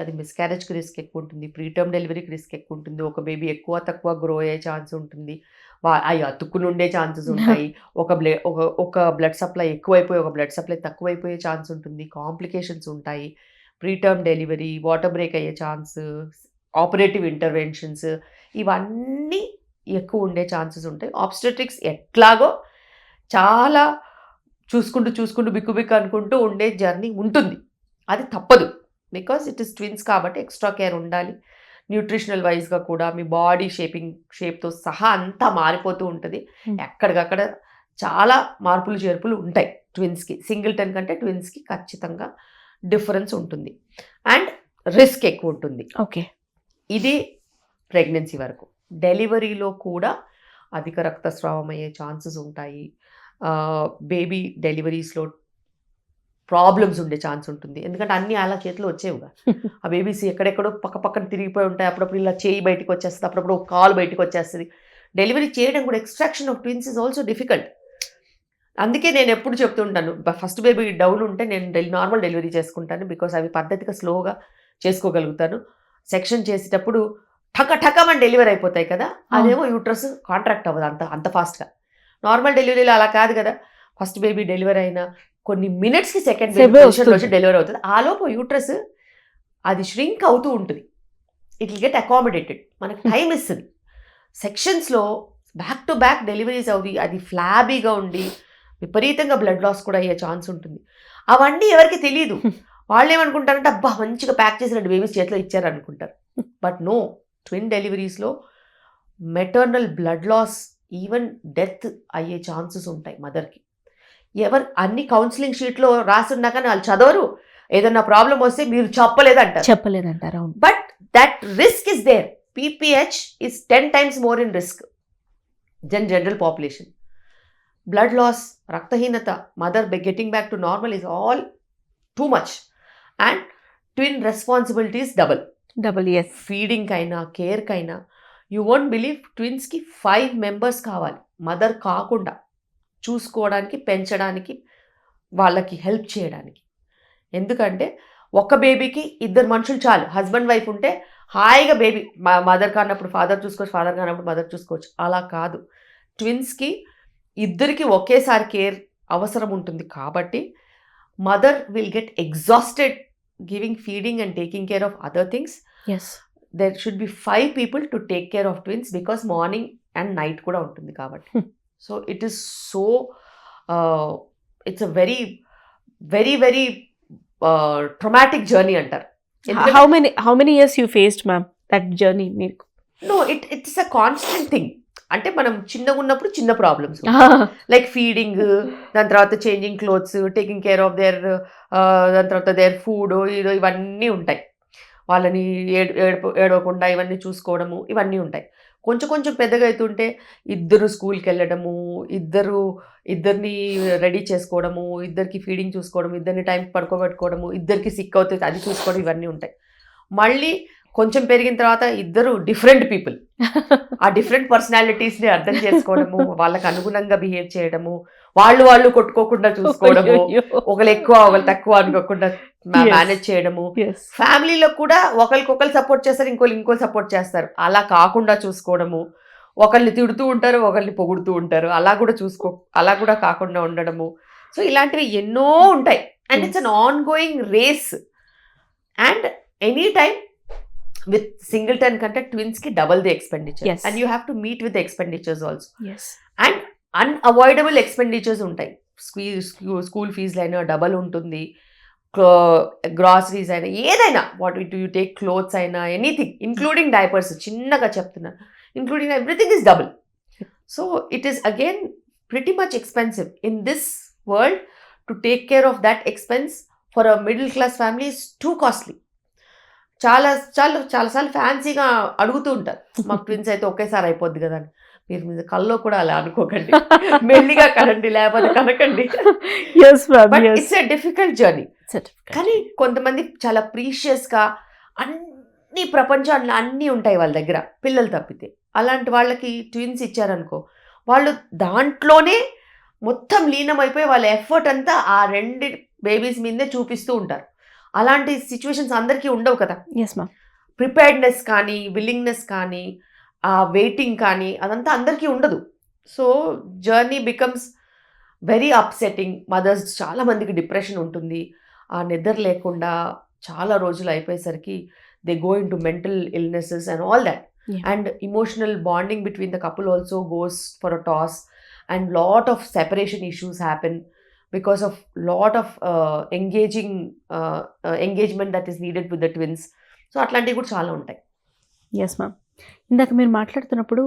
అది మిస్క్యారేజ్కి రిస్క్ ఎక్కువ ఉంటుంది, ప్రీటర్మ్ డెలివరీకి రిస్క్ ఎక్కువ ఉంటుంది. ఒక బేబీ ఎక్కువ తక్కువ గ్రో అయ్యే ఛాన్స్ ఉంటుంది, అవి అతుక్కుని ఉండే ఛాన్సెస్ ఉంటాయి. ఒక బ్లడ్ సప్లై ఎక్కువైపోయి ఒక బ్లడ్ సప్లై తక్కువైపోయే ఛాన్స్ ఉంటుంది, కాంప్లికేషన్స్ ఉంటాయి. ప్రీటర్మ్ డెలివరీ, వాటర్ బ్రేక్ అయ్యే ఛాన్స్, ఆపరేటివ్ ఇంటర్వెన్షన్స్, ఇవన్నీ ఎక్కువ ఉండే ఛాన్సెస్ ఉంటాయి. ఆబ్స్టెట్రిక్స్ ఎట్లాగో చాలా చూసుకుంటూ బిక్కు అనుకుంటూ ఉండే జర్నీ ఉంటుంది, అది తప్పదు. బికాస్ ఇట్ ఇస్ ట్విన్స్ కాబట్టి ఎక్స్ట్రా కేర్ ఉండాలి. న్యూట్రిషనల్ వైజ్గా కూడా మీ బాడీ షేప్తో సహా అంతా మారిపోతూ ఉంటుంది. ఎక్కడికక్కడ చాలా మార్పులు చేర్పులు ఉంటాయి ట్విన్స్కి. సింగిల్టన్ కంటే ట్విన్స్కి ఖచ్చితంగా డిఫరెన్స్ ఉంటుంది అండ్ రిస్క్ ఎక్కువ ఉంటుంది. ఓకే. ఇది ప్రెగ్నెన్సీ వరకు. డెలివరీలో కూడా అధిక రక్తస్రావం అయ్యే ఛాన్సెస్ ఉంటాయి. బేబీ డెలివరీస్లో ప్రాబ్లమ్స్ ఉండే ఛాన్స్ ఉంటుంది, ఎందుకంటే అన్నీ అలా చేతిలో వచ్చేవిగా. ఆ బేబీస్ ఎక్కడెక్కడో పక్కన తిరిగిపోయి ఉంటాయి. అప్పుడప్పుడు ఇలా చేయి బయటకు వచ్చేస్తుంది, అప్పుడప్పుడు ఒక కాలు బయటకు వచ్చేస్తుంది. డెలివరీ చేయడం కూడా extraction of twins is also difficult. అందుకే నేను ఎప్పుడు చెప్తుంటాను, ఫస్ట్ బేబీ డౌన్ ఉంటే నేను నార్మల్ డెలివరీ చేసుకుంటాను, బికాస్ అవి పద్ధతిగా స్లోగా చేసుకోగలుగుతాను. సెక్షన్ చేసేటప్పుడు ఠకమని డెలివరీ అయిపోతాయి కదా, అదేమో యూట్రస్ కాంట్రాక్ట్ అవ్వదు అంత ఫాస్ట్గా. నార్మల్ డెలివరీలో అలా కాదు కదా, ఫస్ట్ బేబీ డెలివరీ అయినా కొన్ని మినిట్స్కి సెకండ్ బేబీ వచ్చి డెలివరీ అవుతుంది. ఆలోపు యూట్రస్ అది ష్రింక్ అవుతూ ఉంటుంది, ఇట్ విల్ గెట్ అకామిడేటెడ్, మనకు టైం ఇస్తుంది. సెక్షన్స్లో బ్యాక్ టు బ్యాక్ డెలివరీస్ అవి అది ఫ్లాబీగా ఉండి విపరీతంగా బ్లడ్ లాస్ కూడా అయ్యే ఛాన్స్ ఉంటుంది. అవన్నీ ఎవరికి తెలియదు, వాళ్ళు ఏమనుకుంటారంటే అబ్బా మంచిగా ప్యాక్ చేసి 2 బేబీస్ చేతిలో ఇచ్చారనుకుంటారు. బట్ నో, ట్విన్ డెలివరీస్లో maternal blood loss, even death అయ్యే ఛాన్సెస్ ఉంటాయి మదర్కి. అన్ని కౌన్సిలింగ్ షీట్లో రాసున్నా కానీ వాళ్ళు చదవరు, ఏదన్నా ప్రాబ్లం వస్తే మీరు చెప్పలేదంటారు. But that risk is there. PPH is 10 times more in risk than general population. Blood loss, raktahinata, mother getting back to normal is all too much. And twin responsibility is double. Yes. Feeding kaina, care kaina. You won't believe twins ki 5 members కావాలి mother కాకుండా, చూసుకోవడానికి, పెంచడానికి, వాళ్ళకి help చేయడానికి. ఎందుకంటే ఒక బేబీకి 2 మనుషులు చాలు. హస్బెండ్ వైఫ్ ఉంటే హాయిగా బేబీ మదర్ కానప్పుడు ఫాదర్ చూసుకోవచ్చు, ఫాదర్ కానప్పుడు మదర్ చూసుకోవచ్చు. అలా కాదు, ట్విన్స్కి ఇద్దరికి ఒకేసారి కేర్ అవసరం ఉంటుంది. కాబట్టి mother will get exhausted giving feeding and taking care of other things. There should be 5 people to take care of twins, because morning and night కూడా ఉంటుంది కాబట్టి. So it is so it's a very very very traumatic journey అంటారు. How many years you faced, ma'am, that journey? No, it's a constant thing. అంటే మనం చిన్నగా ఉన్నప్పుడు చిన్న problems like feeding, దాని తర్వాత changing clothes, taking care of their, దాని తర్వాత దేర్ ఫుడ్, ఇవన్నీ ఉంటాయి. వాళ్ళని ఏడవకుండా ఇవన్నీ చూసుకోవడము, ఇవన్నీ ఉంటాయి. కొంచెం పెద్దగా అవుతుంటే ఇద్దరు స్కూల్కి వెళ్ళడము, ఇద్దరిని రెడీ చేసుకోవడము, ఇద్దరికి ఫీడింగ్ చూసుకోవడం, ఇద్దరిని టైంకి పడుకోబెట్టుకోవడము, ఇద్దరికి సిక్ అవుతుంది అది చూసుకోవడం, ఇవన్నీ ఉంటాయి. మళ్ళీ కొంచెం పెరిగిన తర్వాత ఇద్దరు డిఫరెంట్ పీపుల్, ఆ డిఫరెంట్ పర్సనాలిటీస్ని అర్థం చేసుకోవడము, వాళ్ళకి అనుగుణంగా బిహేవ్ చేయడము, వాళ్ళు కొట్టుకోకుండా చూసుకోవడము, ఒకరు ఎక్కువ ఒకరు తక్కువ అనుకోకుండా మేనేజ్ చేయడము. ఫ్యామిలీలో కూడా ఒకరికొకరు సపోర్ట్ చేస్తారు, ఇంకోళ్ళు సపోర్ట్ చేస్తారు, అలా కాకుండా చూసుకోవడము. ఒకరిని తిడుతూ ఉంటారు, ఒకరిని పొగుడుతూ ఉంటారు, అలా కూడా కాకుండా ఉండడము. సో ఇలాంటివి ఎన్నో ఉంటాయి. And it's an ongoing race. And any time with singleton కంటే ట్విన్స్ కి double the expenditure. And you have to meet with expenditures also. And unavoidable expenditures ఉంటాయి. స్కూల్ ఫీజులు అయినా డబల్ ఉంటుంది, గ్రాసరీస్ అయినా, ఏదైనా, వాట్ యూ టేక్ క్లోత్స్ అయినా, anything including diapers, చిన్నగా చెప్తున్నాను, including everything is double. So it is again pretty much expensive in this world. To take care of that expense for a middle class family is too costly. చాలాసార్లు ఫ్యాన్సీగా అడుగుతూ ఉంటారు, మాకు twins అయితే ఒకేసారి అయిపోద్ది కదా అని. మీరు మీద కల్లో కూడా అలా అనుకోకండి, మెల్లిగా కనండి, లేకపోతే కనకండి. But it's a difficult journey. కానీ కొంతమంది చాలా ప్రీషియస్గా అన్ని ప్రపంచంలో అన్నీ ఉంటాయి వాళ్ళ దగ్గర, పిల్లలు తప్పితే. అలాంటి వాళ్ళకి ట్విన్స్ ఇచ్చారనుకో, వాళ్ళు దాంట్లోనే మొత్తం లీనమైపోయి వాళ్ళ ఎఫర్ట్ అంతా ఆ 2 బేబీస్ మీదే చూపిస్తూ ఉంటారు. అలాంటి సిచ్యువేషన్స్ అందరికీ ఉండవు కదా. ప్రిపేర్డ్నెస్ కానీ, విల్లింగ్నెస్ కానీ, వెయిటింగ్ కానీ, అదంతా అందరికీ ఉండదు. So journey becomes very upsetting. Mothers చాలా మందికి డిప్రెషన్ ఉంటుంది, ఆ నిద్ర లేకుండా చాలా రోజులు అయిపోయేసరికి they go in to mental illnesses and all that. And emotional bonding between the couple also goes for a toss, and lot of separation issues happen because of lot of engagement that is needed with the twins. So అట్లాంటివి కూడా చాలా ఉంటాయి. Yes ma'am, ఇందాక మీరు మాట్లాడుతున్నప్పుడు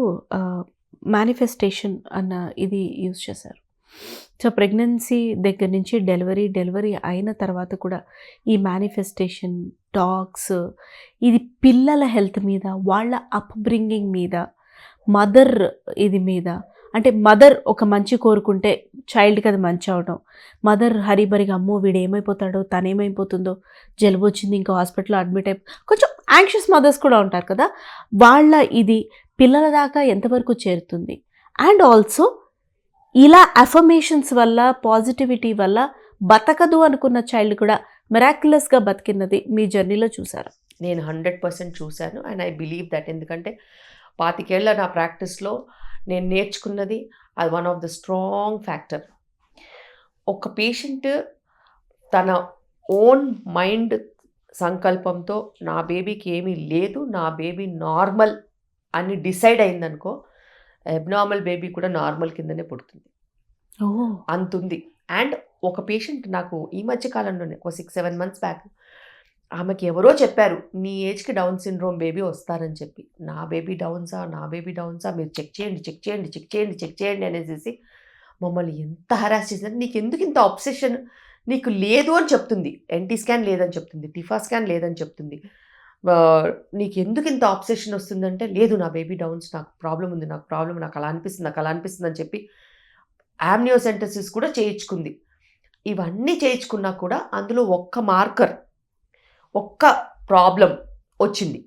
manifestation అన్న ఇది use చేశారు. సో ప్రెగ్నెన్సీ దగ్గర నుంచి డెలివరీ అయిన తర్వాత కూడా ఈ మేనిఫెస్టేషన్ టాక్స్, ఇది పిల్లల హెల్త్ మీద, వాళ్ళ అప్బ్రింగింగ్ మీద, మదర్ ఇది మీద, అంటే మదర్ ఒక మంచి కోరుకుంటే చైల్డ్కి అది మంచి అవడం, మదర్ హరిబరిగా అమ్మో వీడు ఏమైపోతాడో, తనేమైపోతుందో, జలుబు వచ్చింది ఇంకా హాస్పిటల్లో అడ్మిట్ కొంచెం యాంగ్షియస్ మదర్స్ కూడా ఉంటారు కదా, వాళ్ళ ఇది పిల్లల దాకా ఎంతవరకు చేరుతుంది? అండ్ ఆల్సో ఇలా అఫర్మేషన్స్ వల్ల, పాజిటివిటీ వల్ల బతకదు అనుకున్న చైల్డ్ కూడా మిరాక్యులస్గా బతికినది మీ జర్నీలో చూసారా? నేను 100% చూశాను అండ్ ఐ బిలీవ్ దట్. ఎందుకంటే 25 ఏళ్ల నా ప్రాక్టీస్లో నేను నేర్చుకున్నది అది one of the strong factor. ఒక పేషెంట్ తన ఓన్ మైండ్ సంకల్పంతో నా బేబీకి ఏమీ లేదు, నా బేబీ నార్మల్ అని డిసైడ్ అయిందనుకో, అబ్నార్మల్ బేబీ కూడా నార్మల్ కిందనే పుడుతుంది. అంతుంది. అండ్ ఒక పేషెంట్ నాకు ఈ మధ్య కాలంలోనే ఒక 6-7 మంత్స్ బ్యాక్ ఆమెకి ఎవరో చెప్పారు, నీ ఏజ్కి డౌన్ సిండ్రోమ్ బేబీ వస్తారని చెప్పి. నా బేబీ డౌన్సా మీరు చెక్ చేయండి అనేసి మమ్మల్ని ఎంత హరాస్ చేసిందంటే, నీకు ఎందుకు ఇంత ఆబ్సెషన్, నీకు లేదు అని చెప్తుంది, ఎన్టీ స్కాన్ లేదని చెప్తుంది, టిఫా స్కాన్ లేదని చెప్తుంది, నీకు ఎందుకు ఇంత ఆబ్సెషన్ వస్తుందంటే, లేదు నా బేబీ డౌన్స్, నాకు ప్రాబ్లం ఉంది, నాకు అలా అనిపిస్తుంది అని చెప్పి ఆమ్నియోసెంటసిస్ కూడా చేయించుకుంది. ఇవన్నీ చేయించుకున్నా కూడా అందులో ఒక్క ప్రాబ్లం వచ్చింది.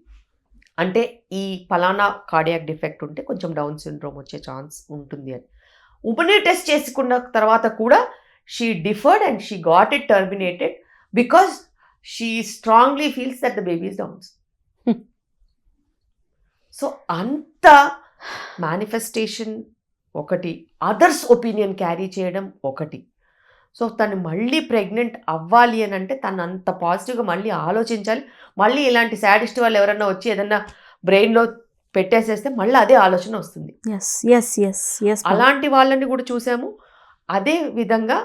అంటే ఈ ఫలానా కార్డియాక్ డిఫెక్ట్ ఉంటే కొంచెం డౌన్ సిండ్రోమ్ వచ్చే ఛాన్స్ ఉంటుంది అని. ఉమెన్ టెస్ట్ చేసుకున్న తర్వాత కూడా she deferred and she got it terminated because she strongly feels that the baby is downs. So అంత మేనిఫెస్టేషన్ ఒకటి, అదర్స్ ఒపీనియన్ క్యారీ చేయడం ఒకటి. సో తను మళ్ళీ ప్రెగ్నెంట్ అవ్వాలి అని అంటే తను అంత పాజిటివ్గా మళ్ళీ ఆలోచించాలి. మళ్ళీ ఇలాంటి సాడిస్ట్ వాళ్ళు ఎవరన్నా వచ్చి ఏదన్నా బ్రెయిన్లో పెట్టేసేస్తే మళ్ళీ అదే ఆలోచన వస్తుంది. అలాంటి వాళ్ళని కూడా చూసాము. అదే విధంగా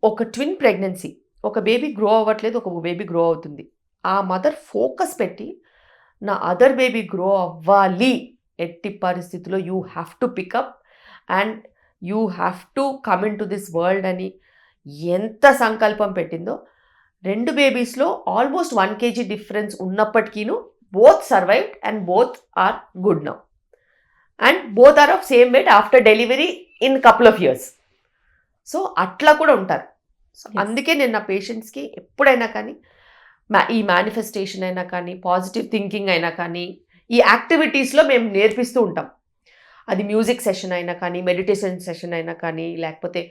ఒక ట్విన్ ప్రెగ్నెన్సీ, ఒక బేబీ గ్రో అవ్వట్లేదు, ఒక బేబీ గ్రో అవుతుంది. ఆ మదర్ ఫోకస్ పెట్టి నా అదర్ బేబీ గ్రో అవ్వాలి, ఎట్టి పరిస్థితుల్లో you have to pick up and you have to come into this world అని ఎంత సంకల్పం పెట్టిందో. 2 బేబీస్లో ఆల్మోస్ట్ 1 kg డిఫరెన్స్ ఉన్నప్పటికీను both survived and both are good now and both are of same weight after delivery in couple of years. So అట్లా కూడా ఉంటారు. So అందుకే నేను నా పేషెంట్స్కి ఎప్పుడైనా కానీ ఈ మేనిఫెస్టేషన్ అయినా కానీ, పాజిటివ్ థింకింగ్ అయినా కానీ, ఈ యాక్టివిటీస్లో మేము నేర్పిస్తూ ఉంటాం. అది మ్యూజిక్ సెషన్ అయినా కానీ, మెడిటేషన్ సెషన్ అయినా కానీ, లేకపోతే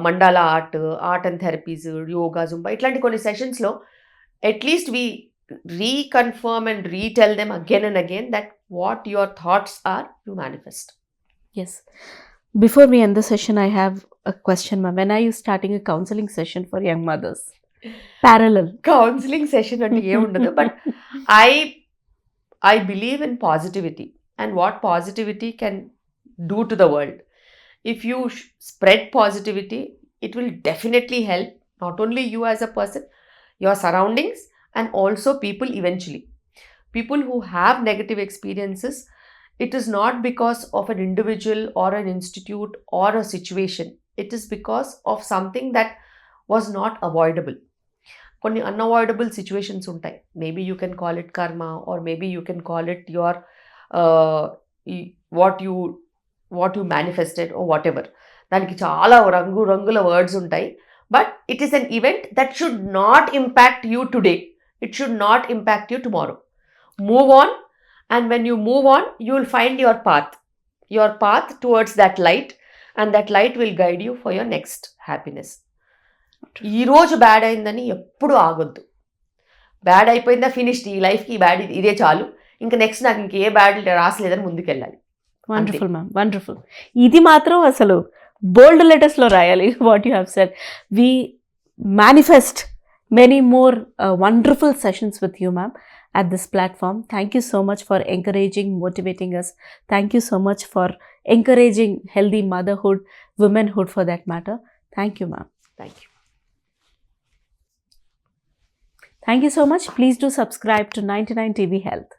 mandala art and therapies, yoga, Zumba, ఇట్లాంటి కొన్ని సెషన్స్లో at least we reconfirm and retell them again and again that what your thoughts are you manifest. Yes. Before we end the session, I have a question, ma'am. When are you starting a counseling session for young mothers? Parallel. Counselling session అంటే ఏముండదు, but I believe in positivity and what positivity can do to the world. If you spread positivity, it will definitely help not only you as a person, your surroundings, and also people eventually. People who have negative experiences, it is not because of an individual or an institute or a situation. It is because of something that was not avoidable. కొన్ని unavoidable situations ఉంటాయి. Maybe you can call it karma, or maybe you can call it your what you manifested or whatever. దానికి చాలా రంగుల words ఉంటాయి. But it is an event that should not impact you today, it should not impact you tomorrow. Move on, and when you move on you will find your path towards that light, and that light will guide you for your next happiness. ఈరోజు bad అయిందని ఎప్పుడు ఆగొద్దు. Bad అయిపోయిందా, finished, ఈ లైఫ్కి ఈ bad ఇదే చాలు, ఇంకా నెక్స్ట్ నాకు ఇంకే బ్యాడ్ రాసలేదని ముందుకెళ్ళాలి. Wonderful ma'am, wonderful. ఇది మాత్రం అసలు బోల్డ్ లెటర్స్లో రాయాలి. What you have said. We manifest many more wonderful sessions with you ma'am at this platform. Thank you so much for encouraging, motivating us. Thank you so much for encouraging healthy motherhood, womanhood for that matter. Thank you, ma'am. Thank you. Thank you so much. Please do subscribe to 99 TV Health.